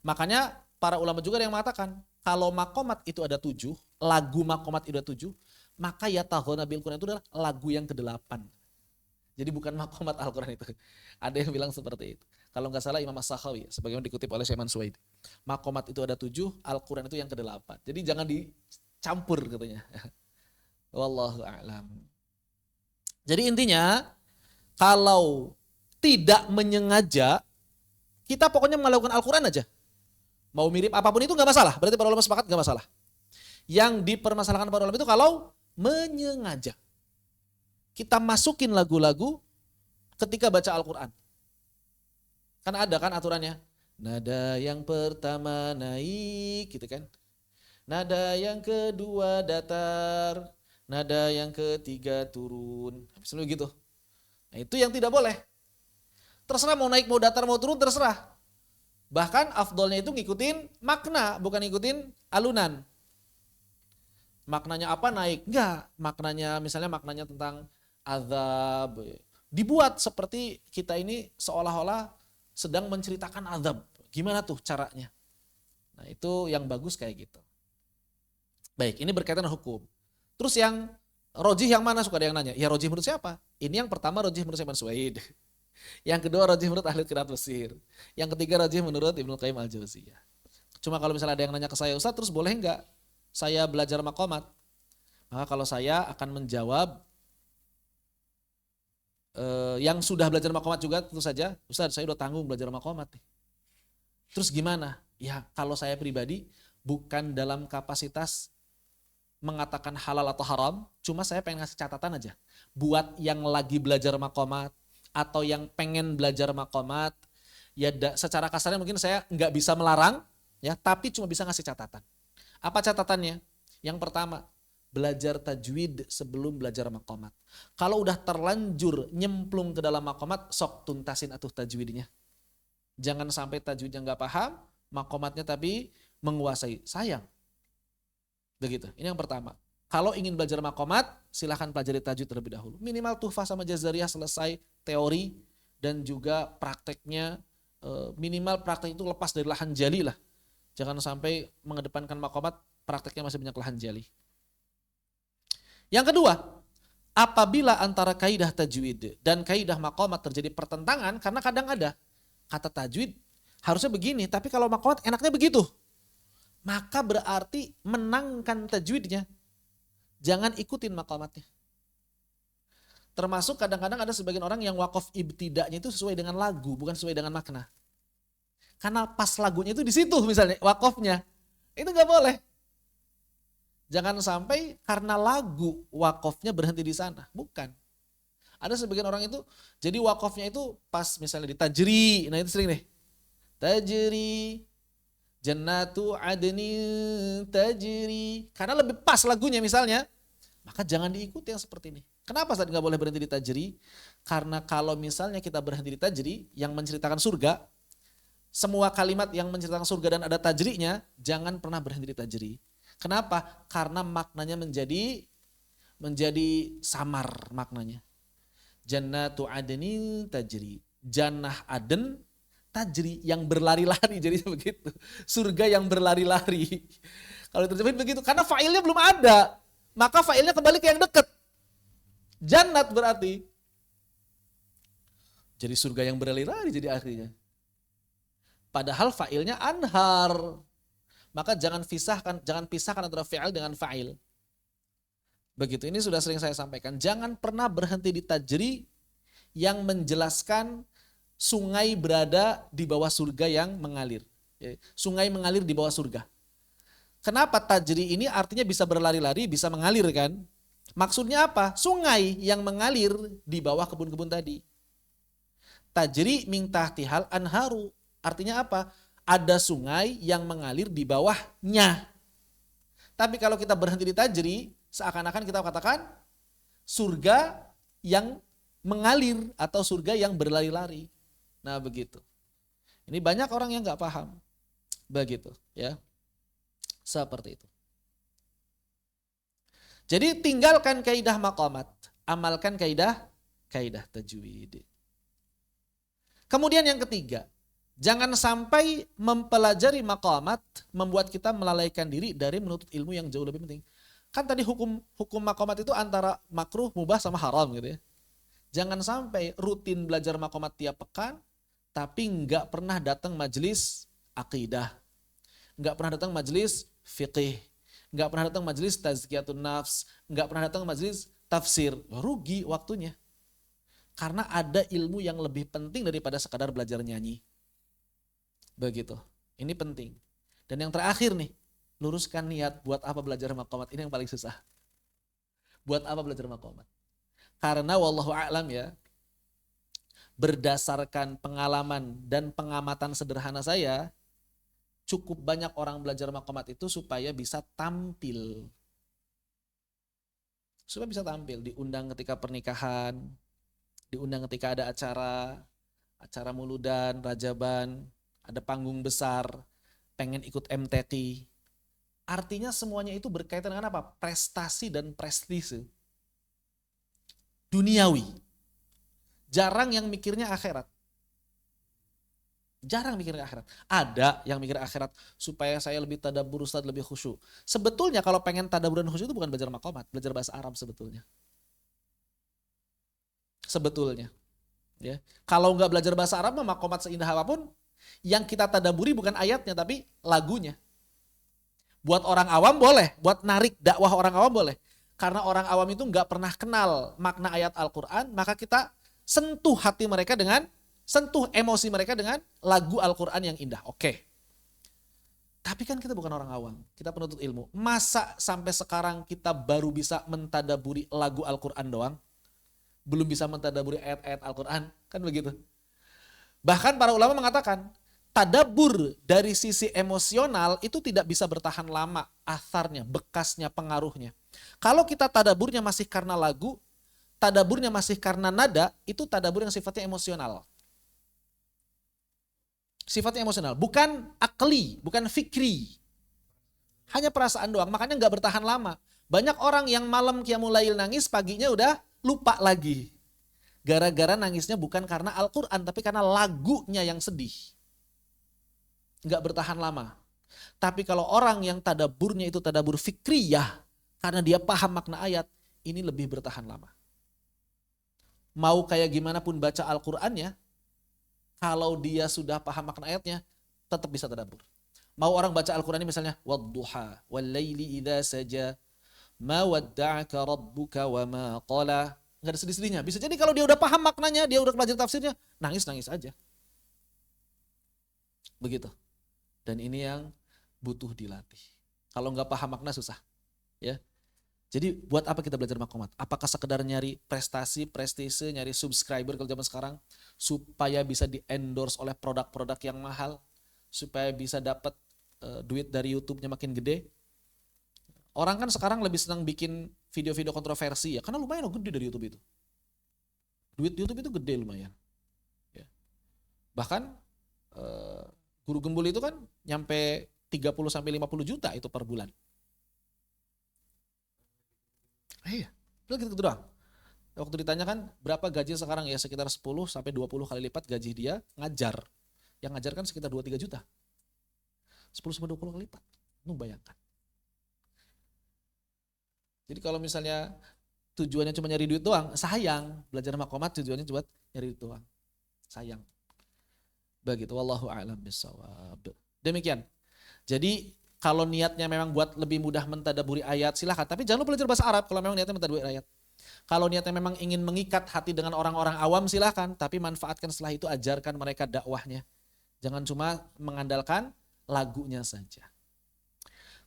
Makanya para ulama juga yang mengatakan kalau makomat itu ada 7, lagu makomat itu ada 7, maka ya tahona bil Quran itu adalah lagu yang ke-8. Jadi bukan makomat Al-Quran itu. Ada yang bilang seperti itu. Kalau nggak salah Imam As-Sakhawi, sebagaimana dikutip oleh Syekh Mansuwaid. Makomat itu ada 7, Al-Quran itu yang ke-8. Jadi jangan dicampur katanya. Wallahu a'lam. Jadi intinya, kalau tidak menyengaja, kita pokoknya melakukan Al-Quran aja. Mau mirip apapun itu nggak masalah. Berarti para ulama sepakat nggak masalah. Yang dipermasalahkan para ulama itu kalau menyengaja. Kita masukin lagu-lagu ketika baca Al-Quran. Kan ada kan aturannya. Nada yang pertama naik gitu kan. Nada yang kedua datar. Nada yang ketiga turun. Misalnya gitu. Nah, itu yang tidak boleh. Terserah mau naik, mau datar, mau turun, terserah. Bahkan afdolnya itu ngikutin makna, bukan ngikutin alunan. Maknanya apa naik? Enggak. Maknanya misalnya maknanya tentang azab. Dibuat seperti kita ini seolah-olah sedang menceritakan azab. Gimana tuh caranya? Nah itu yang bagus kayak gitu. Baik, ini berkaitan dengan hukum. Terus yang rojih yang mana suka ada yang nanya? Ya rojih menurut siapa? Ini yang pertama rojih menurut Syekh Mansuwaid. Yang kedua rojih menurut ahli qiraat Mesir. Yang ketiga rojih menurut Ibnu Qayyim Al-Jauziyah. Cuma kalau misalnya ada yang nanya ke saya, Ustaz terus boleh enggak saya belajar maqamat? Maka kalau saya akan menjawab yang sudah belajar maqamat juga tentu saja, Ustaz saya udah tanggung belajar maqamat nih. Terus gimana? Ya kalau saya pribadi bukan dalam kapasitas mengatakan halal atau haram, cuma saya pengen ngasih catatan aja. Buat yang lagi belajar maqamat atau yang pengen belajar maqamat, ya secara kasarnya mungkin saya nggak bisa melarang, ya, tapi cuma bisa ngasih catatan. Apa catatannya? Yang pertama, belajar tajwid sebelum belajar maqamat. Kalau udah terlanjur nyemplung ke dalam maqamat, sok tuntasin atuh tajwidnya. Jangan sampai tajwidnya nggak paham, maqamatnya tapi menguasai. Sayang. Begitu. Ini yang pertama. Kalau ingin belajar maqamat, silahkan pelajari tajwid terlebih dahulu. Minimal tuhfah sama jazariyah selesai teori dan juga prakteknya. Minimal praktek itu lepas dari lahan jali lah. Jangan sampai mengedepankan maqamat, prakteknya masih banyak lahan jali. Yang kedua, apabila antara kaidah tajwid dan kaidah maqamat terjadi pertentangan, karena kadang ada kata tajwid harusnya begini, tapi kalau maqamat enaknya begitu. Maka berarti menangkan tajwidnya. Jangan ikutin maqamatnya. Termasuk kadang-kadang ada sebagian orang yang waqaf ibtidanya itu sesuai dengan lagu, bukan sesuai dengan makna. Karena pas lagunya itu di situ misalnya waqafnya. Itu nggak boleh. Jangan sampai karena lagu waqafnya berhenti di sana. Bukan. Ada sebagian orang itu jadi waqafnya itu pas misalnya di tajri. Nah itu sering nih. Tajri. Jannatu adnin tajri. Karena lebih pas lagunya misalnya, maka jangan diikuti yang seperti ini. Kenapa Ustaz nggak boleh berhenti di tajri? Karena kalau misalnya kita berhenti di tajri yang menceritakan surga, semua kalimat yang menceritakan surga dan ada tajrinya, jangan pernah berhenti di tajri. Kenapa? Karena maknanya menjadi samar maknanya. Jannatu adnin tajri. Jannah Aden tajri, yang berlari-lari, jadi begitu. Surga yang berlari-lari. Kalau terjemahin begitu, karena failnya belum ada, maka failnya kembali ke yang dekat. Jannat berarti. Jadi surga yang berlari-lari jadi akhirnya. Padahal failnya anhar. Maka jangan pisahkan antara fi'il dengan fa'il. Begitu, ini sudah sering saya sampaikan. Jangan pernah berhenti di tajri yang menjelaskan sungai berada di bawah surga yang mengalir. Sungai mengalir di bawah surga. Kenapa tajri ini artinya bisa berlari-lari, bisa mengalir kan? Maksudnya apa? Sungai yang mengalir di bawah kebun-kebun tadi. Tajri min tahtihal anharu. Artinya apa? Ada sungai yang mengalir di bawahnya. Tapi kalau kita berhenti di tajri, seakan-akan kita katakan surga yang mengalir atau surga yang berlari-lari. Nah begitu. Ini banyak orang yang nggak paham. Begitu ya. Seperti itu. Jadi tinggalkan kaidah maqamat, amalkan kaidah tajwid. Kemudian yang ketiga, jangan sampai mempelajari maqamat membuat kita melalaikan diri dari menuntut ilmu yang jauh lebih penting. Kan tadi hukum maqamat itu antara makruh, mubah sama haram gitu ya. Jangan sampai rutin belajar maqamat tiap pekan tapi nggak pernah datang majelis akidah, nggak pernah datang majelis fiqih, nggak pernah datang majelis tazkiyatun nafs, nggak pernah datang majelis tafsir. Rugi waktunya. Karena ada ilmu yang lebih penting daripada sekadar belajar nyanyi. Begitu. Ini penting. Dan yang terakhir nih, luruskan niat. Buat apa belajar maqamat? Ini yang paling susah. Buat apa belajar maqamat? Karena wallahu a'lam ya, berdasarkan pengalaman dan pengamatan sederhana saya, cukup banyak orang belajar maqamat itu supaya bisa tampil. Supaya bisa tampil, diundang ketika pernikahan, diundang ketika ada acara muludan, rajaban, ada panggung besar, pengen ikut MTQ. Artinya semuanya itu berkaitan dengan apa? Prestasi dan prestise. Duniawi. Jarang yang mikirnya akhirat. Jarang mikirnya akhirat. Ada yang mikir akhirat supaya saya lebih tadabbur, Ustaz, lebih khusyuk. Sebetulnya kalau pengen tadabbur dan khusyuk itu bukan belajar maqamat, belajar bahasa Arab sebetulnya. Sebetulnya. Ya. Kalau nggak belajar bahasa Arab, maqamat seindah apapun, yang kita tadabburi bukan ayatnya tapi lagunya. Buat orang awam boleh, buat narik dakwah orang awam boleh. Karena orang awam itu nggak pernah kenal makna ayat Al-Quran, maka kita sentuh hati mereka sentuh emosi mereka dengan lagu Al-Quran yang indah. Oke. Tapi kan kita bukan orang awam, kita penuntut ilmu. Masa sampai sekarang kita baru bisa mentadaburi lagu Al-Quran doang? Belum bisa mentadaburi ayat-ayat Al-Quran? Kan begitu. Bahkan para ulama mengatakan, tadabur dari sisi emosional itu tidak bisa bertahan lama, atharnya, bekasnya, pengaruhnya. Kalau kita tadaburnya masih karena lagu, tadaburnya masih karena nada, itu tadabur yang sifatnya emosional. Sifatnya emosional, bukan akli, bukan fikri. Hanya perasaan doang, makanya nggak bertahan lama. Banyak orang yang malam qiyamul lail nangis, paginya udah lupa lagi. Gara-gara nangisnya bukan karena Al-Quran, tapi karena lagunya yang sedih. Nggak bertahan lama. Tapi kalau orang yang tadaburnya itu tadabur fikriyah, karena dia paham makna ayat, ini lebih bertahan lama. Mau kayak gimana pun baca Al-Qur'annya, kalau dia sudah paham makna ayatnya, tetap bisa tadabbur. Mau orang baca Al-Qur'annya misalnya, wadduha, wallaili idza saja, ma wadda'aka rabbuka wa ma qala. Enggak ada sedih-sedihnya. Bisa jadi kalau dia udah paham maknanya, dia udah belajar tafsirnya, nangis-nangis aja. Begitu. Dan ini yang butuh dilatih. Kalau nggak paham makna susah. Ya. Jadi buat apa kita belajar maqamat? Apakah sekedar nyari prestasi, prestise, nyari subscriber kalau zaman sekarang supaya bisa di-endorse oleh produk-produk yang mahal, supaya bisa dapat duit dari YouTube-nya makin gede. Orang kan sekarang lebih senang bikin video-video kontroversi ya, karena lumayan gede dari YouTube itu. Duit YouTube itu gede lumayan. Ya. Bahkan guru gembul itu kan nyampe 30-50 juta itu per bulan. Iya, gitu doang. Waktu ditanyakan berapa gaji sekarang, ya sekitar 10-20 kali lipat gaji dia ngajar. Yang ngajar kan sekitar 2-3 juta. 10-20 kali lipat. Lu bayangkan. Jadi kalau misalnya tujuannya cuma nyari duit doang, sayang. Belajar makomat tujuannya cuma nyari duit doang. Sayang. Begitu, wallahu a'lam bishawab. Demikian. Jadi kalau niatnya memang buat lebih mudah mentadaburi ayat, silahkan. Tapi jangan lupa belajar bahasa Arab kalau memang niatnya mentadaburi ayat. Kalau niatnya memang ingin mengikat hati dengan orang-orang awam, silahkan. Tapi manfaatkan setelah itu, ajarkan mereka dakwahnya. Jangan cuma mengandalkan lagunya saja.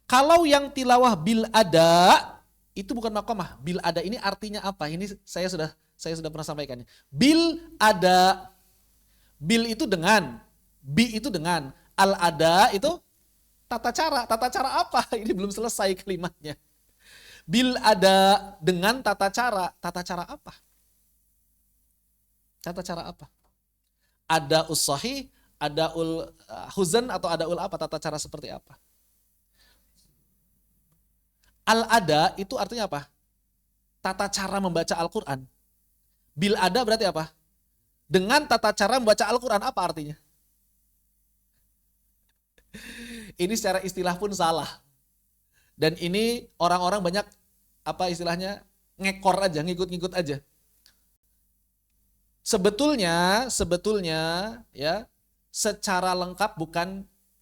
Kalau yang tilawah bil ada, itu bukan makomah. Bil ada ini artinya apa? Ini saya sudah pernah sampaikannya. Bil ada. Bil itu dengan. Bi itu dengan. Al ada itu tata cara. Tata cara apa? Ini belum selesai kalimatnya. Bil ada dengan tata cara. Tata cara apa? Tata cara apa? Ada usahi, ada ul huzan, atau ada ul apa? Tata cara seperti apa? Al ada itu artinya apa? Tata cara membaca Al-Quran. Bil ada berarti apa? Dengan tata cara membaca Al-Quran, apa artinya? Ini secara istilah pun salah. Dan ini orang-orang banyak apa istilahnya ngekor aja, ngikut-ngikut aja. Sebetulnya ya secara lengkap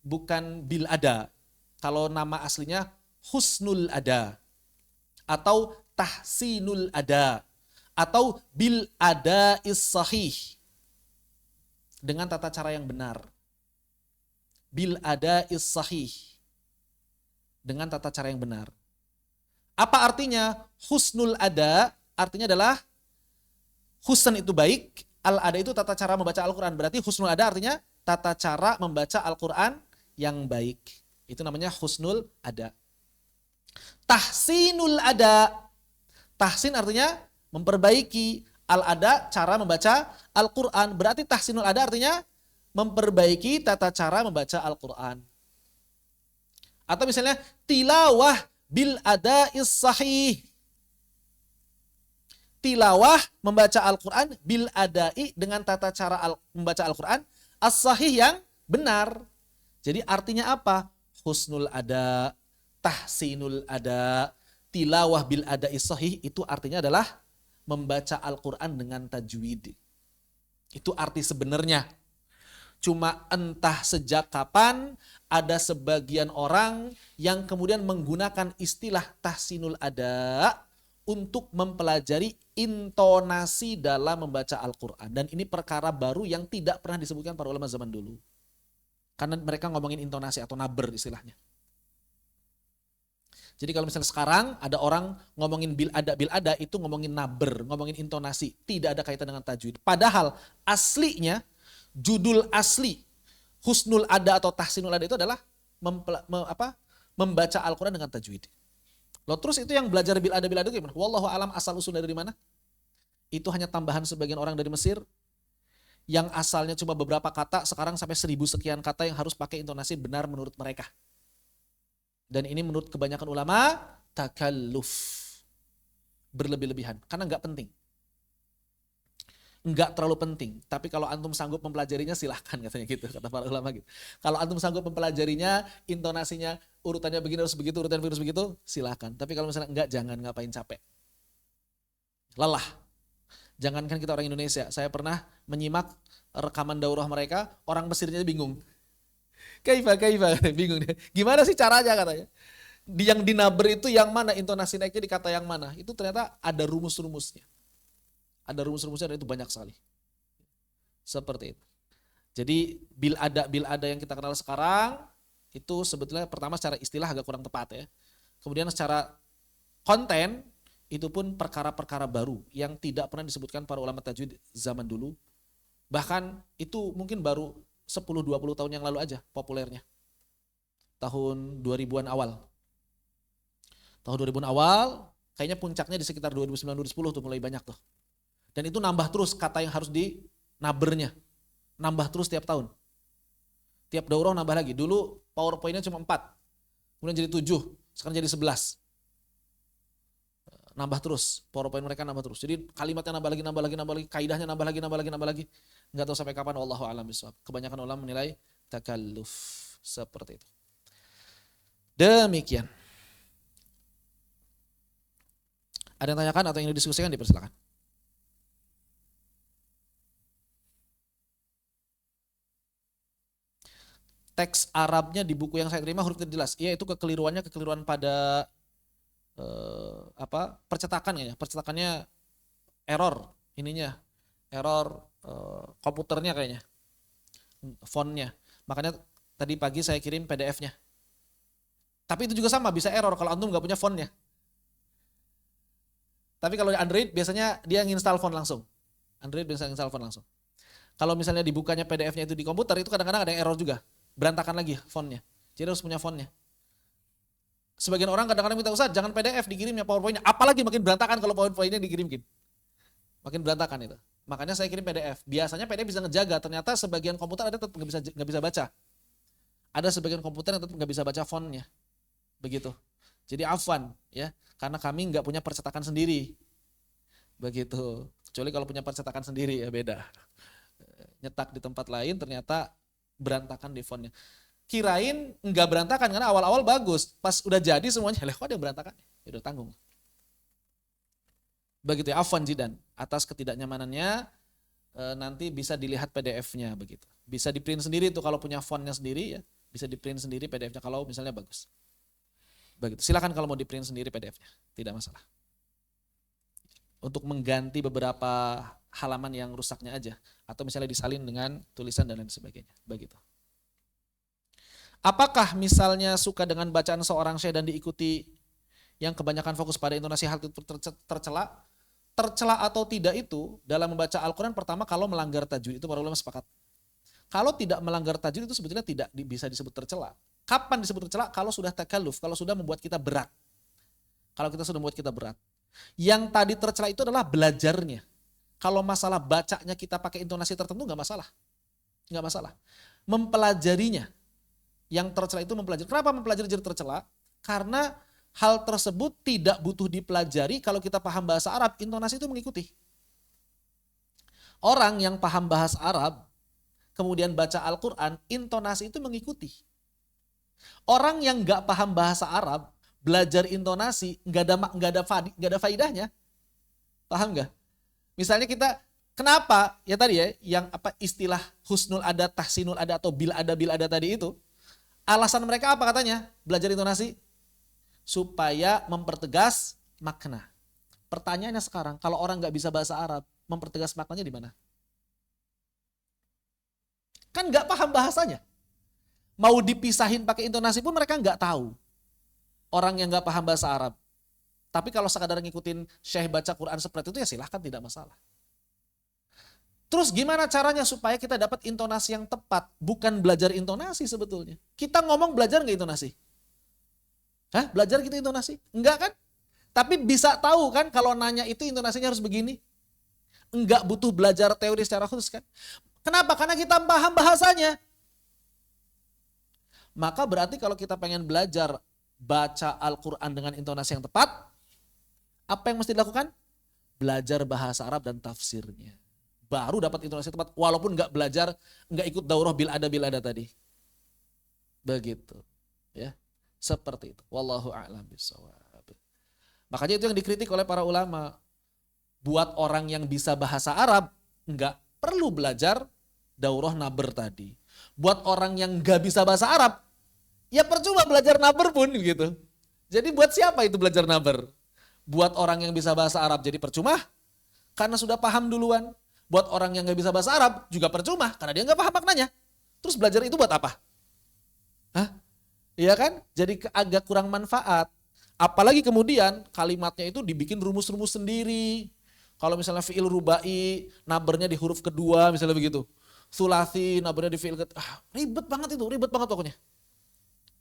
bukan bil ada. Kalau nama aslinya husnul ada atau tahsinul ada atau bil ada is-sahih, dengan tata cara yang benar. Bil ada is-sahih, dengan tata cara yang benar. Apa artinya? Husnul ada artinya adalah husn itu baik, al ada itu tata cara membaca Al-Quran. Berarti husnul ada artinya tata cara membaca Al-Quran yang baik. Itu namanya husnul ada. Tahsinul ada. Tahsin artinya memperbaiki. Al ada cara membaca Al-Quran. Berarti tahsinul ada artinya memperbaiki tata cara membaca Al-Quran. Atau misalnya tilawah bil ada is sahih. Tilawah membaca Al-Quran bil adai dengan tata cara membaca Al-Quran as-sahih yang benar. Jadi artinya apa? Husnul ada, tahsinul ada, tilawah bil ada is sahih, itu artinya adalah membaca Al-Quran dengan tajwid. Itu arti sebenarnya. Cuma entah sejak kapan ada sebagian orang yang kemudian menggunakan istilah tahsinul ada untuk mempelajari intonasi dalam membaca Al-Quran. Dan ini perkara baru yang tidak pernah disebutkan para ulama zaman dulu. Karena mereka ngomongin intonasi atau naber istilahnya. Jadi kalau misalnya sekarang ada orang ngomongin bil ada itu ngomongin naber, ngomongin intonasi. Tidak ada kaitan dengan tajwid. Padahal aslinya, judul asli husnul ada atau tahsinul ada itu adalah membaca Al-Quran dengan tajwid. Loh, terus itu yang belajar bil ada gimana? Wallahu alam, asal usul dari mana? Itu hanya tambahan sebagian orang dari Mesir yang asalnya cuma beberapa kata, sekarang sampai 1000 sekian kata yang harus pakai intonasi benar menurut mereka. Dan ini menurut kebanyakan ulama takalluf, berlebih-lebihan, karena nggak penting. Nggak terlalu penting, tapi kalau antum sanggup mempelajarinya silahkan, katanya gitu, kata para ulama gitu. Kalau antum sanggup mempelajarinya, intonasinya urutannya begini harus begitu, urutannya harus begitu, silahkan. Tapi kalau misalnya enggak, jangan, ngapain capek. Lelah. Jangankan kita orang Indonesia, saya pernah menyimak rekaman daurah mereka, orang Mesirnya bingung. Kaifa, bingung dia. Gimana sih caranya katanya? Yang dinaber itu yang mana, intonasi naiknya di kata yang mana? Itu ternyata ada rumus-rumusnya. Ada rumus-rumusnya dan itu banyak sekali. Seperti itu. Jadi bil ada yang kita kenal sekarang itu sebetulnya pertama secara istilah agak kurang tepat ya. Kemudian secara konten itu pun perkara-perkara baru yang tidak pernah disebutkan para ulama tajwid zaman dulu. Bahkan itu mungkin baru 10-20 tahun yang lalu aja populernya. tahun 2000-an awal. Tahun 2000-an awal, kayaknya puncaknya di sekitar 2009-2010 tuh mulai banyak tuh. Dan itu nambah terus kata yang harus dinabernya. Nambah terus tiap tahun. Tiap daurah nambah lagi. Dulu PowerPoint-nya cuma 4. Kemudian jadi 7. Sekarang jadi 11. Nambah terus. PowerPoint mereka nambah terus. Jadi kalimatnya nambah lagi. Kaidahnya nambah lagi. Nggak tahu sampai kapan. Wallahu a'lam bishawab. Kebanyakan ulama menilai takalluf. Seperti itu. Demikian. Ada yang tanyakan atau yang didiskusikan, dipersilakan. Teks Arabnya di buku yang saya terima huruf jelas. Iya, itu kekeliruan pada percetakan ya. Percetakannya error ininya. Error komputernya kayaknya. Fontnya. Makanya tadi pagi saya kirim PDF-nya. Tapi itu juga sama, bisa error kalau antum nggak punya fontnya. Tapi kalau di Android biasanya dia nginstal font langsung. Android biasa nginstal font langsung. Kalau misalnya dibukanya PDF-nya itu di komputer, itu kadang-kadang ada yang error juga. Berantakan lagi fontnya. Jadi harus punya fontnya. Sebagian orang kadang-kadang minta, Ustaz, jangan PDF dikirimnya PowerPoint-nya. Apalagi makin berantakan kalau PowerPoint-nya dikirimkin. Makin berantakan itu. Makanya saya kirim PDF. Biasanya PDF bisa ngejaga. Ternyata sebagian komputer ada tetap nggak bisa baca. Ada sebagian komputer yang tetap nggak bisa baca fontnya. Begitu. Jadi afwan ya, karena kami nggak punya percetakan sendiri, begitu. Kecuali kalau punya percetakan sendiri ya beda. Nyetak di tempat lain ternyata berantakan di fontnya. Kirain nggak berantakan karena awal-awal bagus, pas udah jadi semuanya, kok ada berantakan? Ya udah tanggung. Begitu ya, afwan jidan atas ketidaknyamanannya. Nanti bisa dilihat PDF-nya begitu. Bisa di print sendiri tuh kalau punya fontnya sendiri ya, bisa di print sendiri PDF-nya kalau misalnya bagus. Begitu. Silakan kalau mau di print sendiri PDF-nya, tidak masalah. Untuk mengganti beberapa halaman yang rusaknya aja, atau misalnya disalin dengan tulisan dan lain sebagainya. Begitu. Apakah misalnya suka dengan bacaan seorang syekh dan diikuti yang kebanyakan fokus pada intonasi hal itu tercela? Tercela atau tidak itu dalam membaca Al-Quran pertama kalau melanggar tajwid, itu para ulama sepakat. Kalau tidak melanggar tajwid itu sebetulnya tidak bisa disebut tercela. Kapan disebut tercela? Kalau sudah takalluf, kalau sudah membuat kita berat. Kalau kita sudah membuat kita berat. Yang tadi tercela itu adalah belajarnya. Kalau masalah bacanya kita pakai intonasi tertentu nggak masalah. Nggak masalah. Mempelajarinya. Yang tercela itu mempelajari. Kenapa mempelajari jadi tercela? Karena hal tersebut tidak butuh dipelajari kalau kita paham bahasa Arab, intonasi itu mengikuti. Orang yang paham bahasa Arab, kemudian baca Al-Quran, intonasi itu mengikuti. Orang yang nggak paham bahasa Arab, belajar intonasi, nggak ada faidahnya. Paham nggak? Misalnya kita, kenapa? Ya tadi ya, yang istilah husnul ada, tahsinul ada, atau bil ada tadi itu, alasan mereka apa katanya? Belajar intonasi supaya mempertegas makna. Pertanyaannya sekarang, kalau orang nggak bisa bahasa Arab, mempertegas maknanya di mana? Kan nggak paham bahasanya. Mau dipisahin pakai intonasi pun mereka nggak tahu. Orang yang nggak paham bahasa Arab. Tapi kalau sekadar ngikutin syekh baca Quran seperti itu ya silahkan, tidak masalah. Terus gimana caranya supaya kita dapat intonasi yang tepat? Bukan belajar intonasi sebetulnya. Kita ngomong belajar nggak intonasi? Hah? Belajar gitu intonasi? Enggak kan? Tapi bisa tahu kan kalau nanya itu intonasinya harus begini? Enggak butuh belajar teori secara khusus kan? Kenapa? Karena kita paham bahasanya. Maka berarti kalau kita pengen belajar baca Al-Quran dengan intonasi yang tepat, apa yang mesti dilakukan? Belajar bahasa Arab dan tafsirnya. Baru dapat intonasi tepat, walaupun nggak belajar, nggak ikut daurah bil ada tadi. Begitu. Ya, seperti itu. Wallahu a'lam bishawab. Makanya itu yang dikritik oleh para ulama. Buat orang yang bisa bahasa Arab, nggak perlu belajar daurah naber tadi. Buat orang yang nggak bisa bahasa Arab, ya percuma belajar naber pun gitu. Jadi buat siapa itu belajar naber? Buat orang yang bisa bahasa Arab jadi percuma, karena sudah paham duluan. Buat orang yang nggak bisa bahasa Arab juga percuma, karena dia nggak paham maknanya. Terus belajar itu buat apa? Hah? Iya kan? Jadi agak kurang manfaat. Apalagi kemudian kalimatnya itu dibikin rumus-rumus sendiri. Kalau misalnya fi'il rubai, nabernya di huruf kedua misalnya begitu. Sulasi, nabernya di fi'il kedua. Ribet banget itu, ribet banget pokoknya.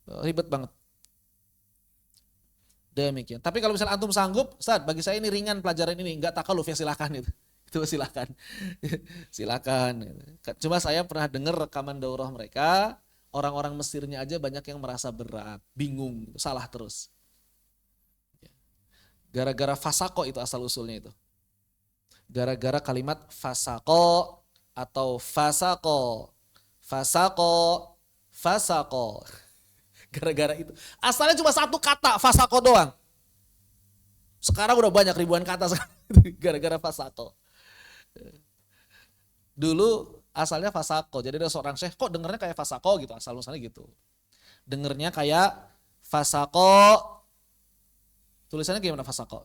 Ribet banget. Demikian. Tapi kalau misalnya antum sanggup, Ustaz, bagi saya ini ringan pelajaran ini, enggak takaluf ya silakan itu. Itu silakan. Silakan. Cuma saya pernah dengar rekaman daurah mereka, orang-orang Mesirnya aja banyak yang merasa berat, bingung, salah terus. Gara-gara fasako itu asal usulnya itu. Gara-gara kalimat fasako atau fasako. Fasako, fasako. Gara-gara itu. Asalnya cuma satu kata, fasako doang. Sekarang udah banyak ribuan kata gara-gara fasako. Dulu asalnya fasako, jadi ada seorang syekh kok dengernya kayak fasako gitu, asal muasalnya gitu. Dengernya kayak fasako, tulisannya gimana fasako?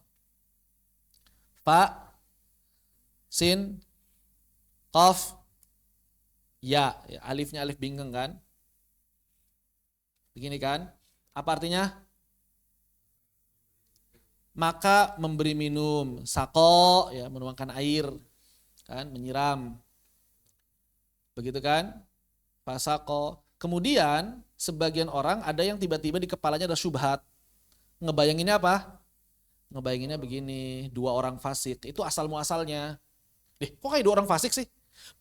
Fa, sin, qaf, ya, alifnya alif bingung kan? Begini kan? Apa artinya? Maka memberi minum, sako, ya menuangkan air, kan, menyiram. Begitu kan? Fasako. Kemudian sebagian orang ada yang tiba-tiba di kepalanya ada syubhat. Ngebayanginnya apa? Ngebayanginnya begini, dua orang fasik. Itu asal muasalnya. Kok kayak dua orang fasik sih?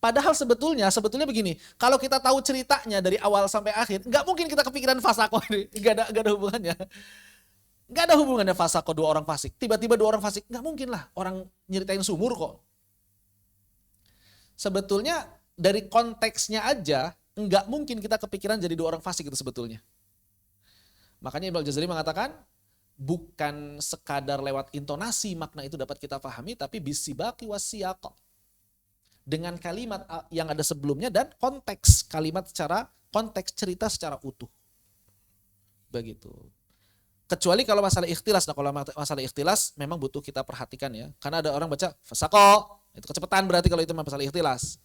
Padahal sebetulnya begini, kalau kita tahu ceritanya dari awal sampai akhir, nggak mungkin kita kepikiran fasako ini, nggak ada hubungannya. Nggak ada hubungannya fasako dua orang fasik. Tiba-tiba dua orang fasik, nggak mungkin lah orang nyeritain sumur kok. Sebetulnya dari konteksnya aja, nggak mungkin kita kepikiran jadi dua orang fasik itu sebetulnya. Makanya Ibnu Al-Jazari mengatakan, bukan sekadar lewat intonasi makna itu dapat kita pahami, tapi bisibaqi wasiyaq. Dengan kalimat yang ada sebelumnya dan konteks kalimat secara konteks cerita secara utuh. Begitu. Kecuali kalau masalah ikhtilas, nah kalau masalah ikhtilas memang butuh kita perhatikan ya. Karena ada orang baca fasaqo, itu kecepatan berarti kalau itu masalah ikhtilas.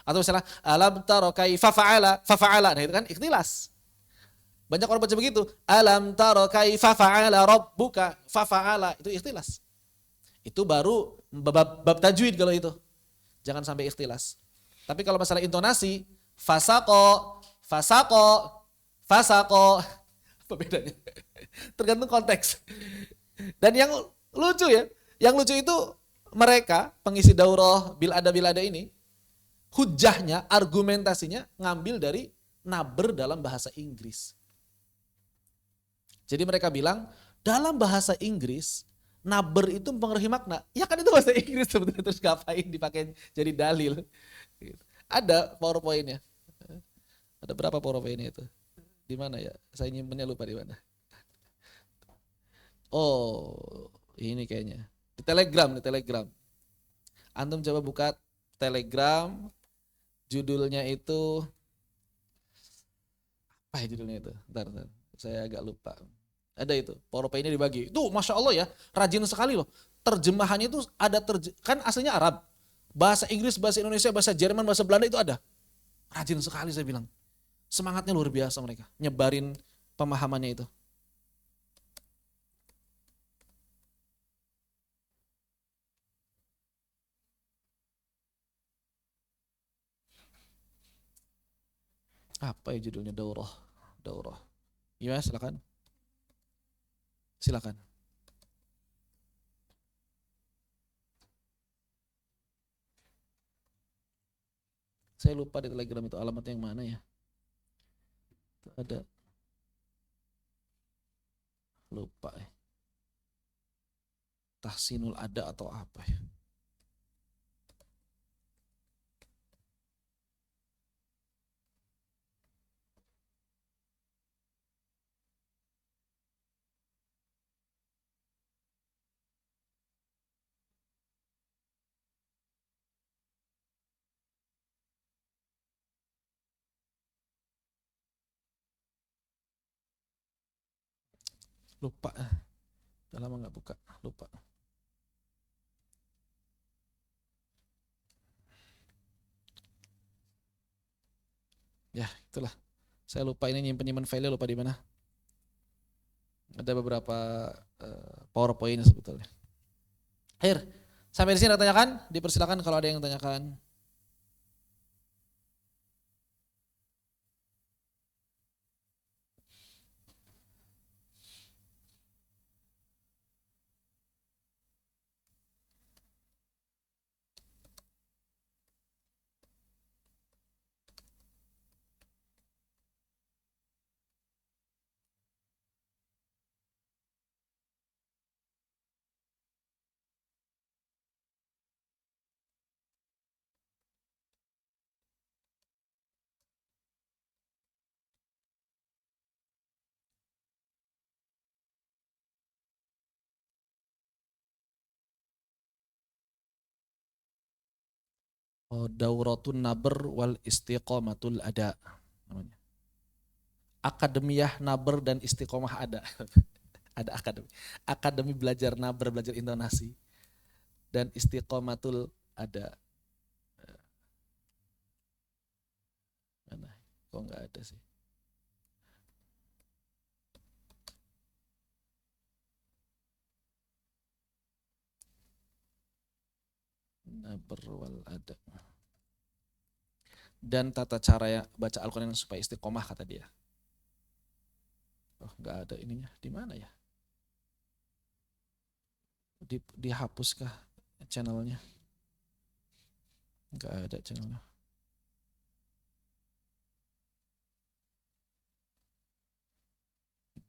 Atau misalnya alam taro kaifa fa'ala, nah itu kan ikhtilas. Banyak orang baca begitu, alam taro kaifa fa'ala rabbuka fa'ala, itu ikhtilas. Itu baru bab tajwid kalau itu. Jangan sampai ikhtilas. Tapi kalau masalah intonasi, fasaqo, apa bedanya? Tergantung konteks. Dan yang lucu itu mereka pengisi daurah bil ada ini, hujahnya, argumentasinya ngambil dari naber dalam bahasa Inggris. Jadi mereka bilang, dalam bahasa Inggris, naber itu mempengaruhi makna. Ya kan itu bahasa Inggris sebetulnya, terus ngapain dipakai jadi dalil. Ada PowerPoint-nya. Ada berapa PowerPoint-nya itu? Di mana ya? Saya nyimpennya lupa di mana. Oh, ini kayaknya. Di Telegram. Antum coba buka Telegram, judulnya itu apa ya judulnya itu? Bentar. Saya agak lupa. Ada itu, PowerPoint-nya dibagi. Itu Masya Allah ya, rajin sekali loh. Terjemahannya itu ada, kan aslinya Arab. Bahasa Inggris, bahasa Indonesia, bahasa Jerman, bahasa Belanda itu ada. Rajin sekali saya bilang. Semangatnya luar biasa mereka, nyebarin pemahamannya itu. Apa ya judulnya? Daurah. Iya, silakan. Saya lupa di Telegram itu alamatnya yang mana ya. Itu ada. Lupa ya. Tahsinul ada atau apa ya. Lupa. Udah lama gak buka. Lupa. Ya, itulah. Saya lupa ini nyimpen file lupa di mana. Ada beberapa PowerPoint sebetulnya. Akhir, sampai di sini ada tanyakan? Dipersilakan kalau ada yang tanyakan. Oh, Dauratun Naber wal Istiqomatul ada namanya. Akademiyah Naber dan Istiqomah ada. Ada akademi. Akademi belajar Naber, belajar intonasi. Dan Istiqomatul ada. Mana? Kok nggak ada sih? Naber wal ada. Dan tata cara ya baca Al-Quran supaya istiqomah kata dia. Oh, nggak ada ininya. Di mana ya? Dihapuskah channelnya? Nggak ada channelnya.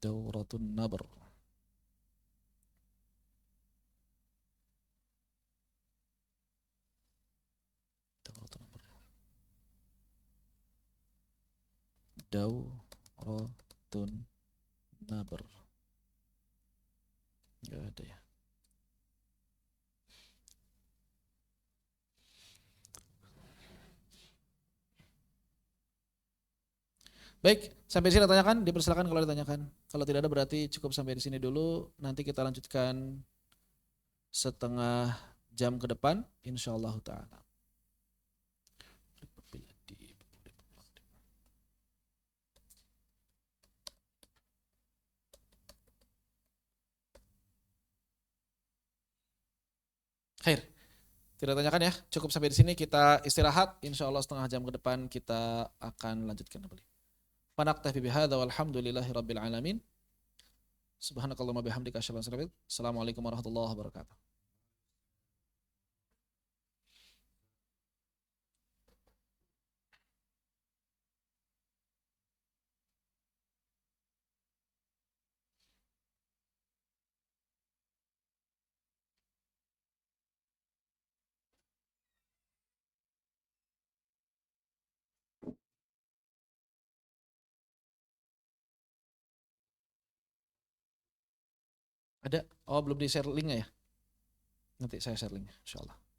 Dauratun Naber. Dauratun Naber. Dauratun Naber. Nggak ada ya. Baik, sampai di sini tanyakan, dipersilakan kalau ditanyakan. Kalau tidak ada berarti cukup sampai di sini dulu. Nanti kita lanjutkan setengah jam ke depan, insyaallah taala. Khair, tidak tanyakan ya. Cukup sampai di sini kita istirahat. Insyaallah setengah jam ke depan kita akan lanjutkan kembali. Fanaktafi bihadza walhamdulillahi rabbil alamin. Subhanakallahumma bihamdika asyhadu an la ilaha illa anta. Assalamualaikum warahmatullahi wabarakatuh. Ada? Oh, belum di share linknya ya? Nanti saya share linknya, insyaallah.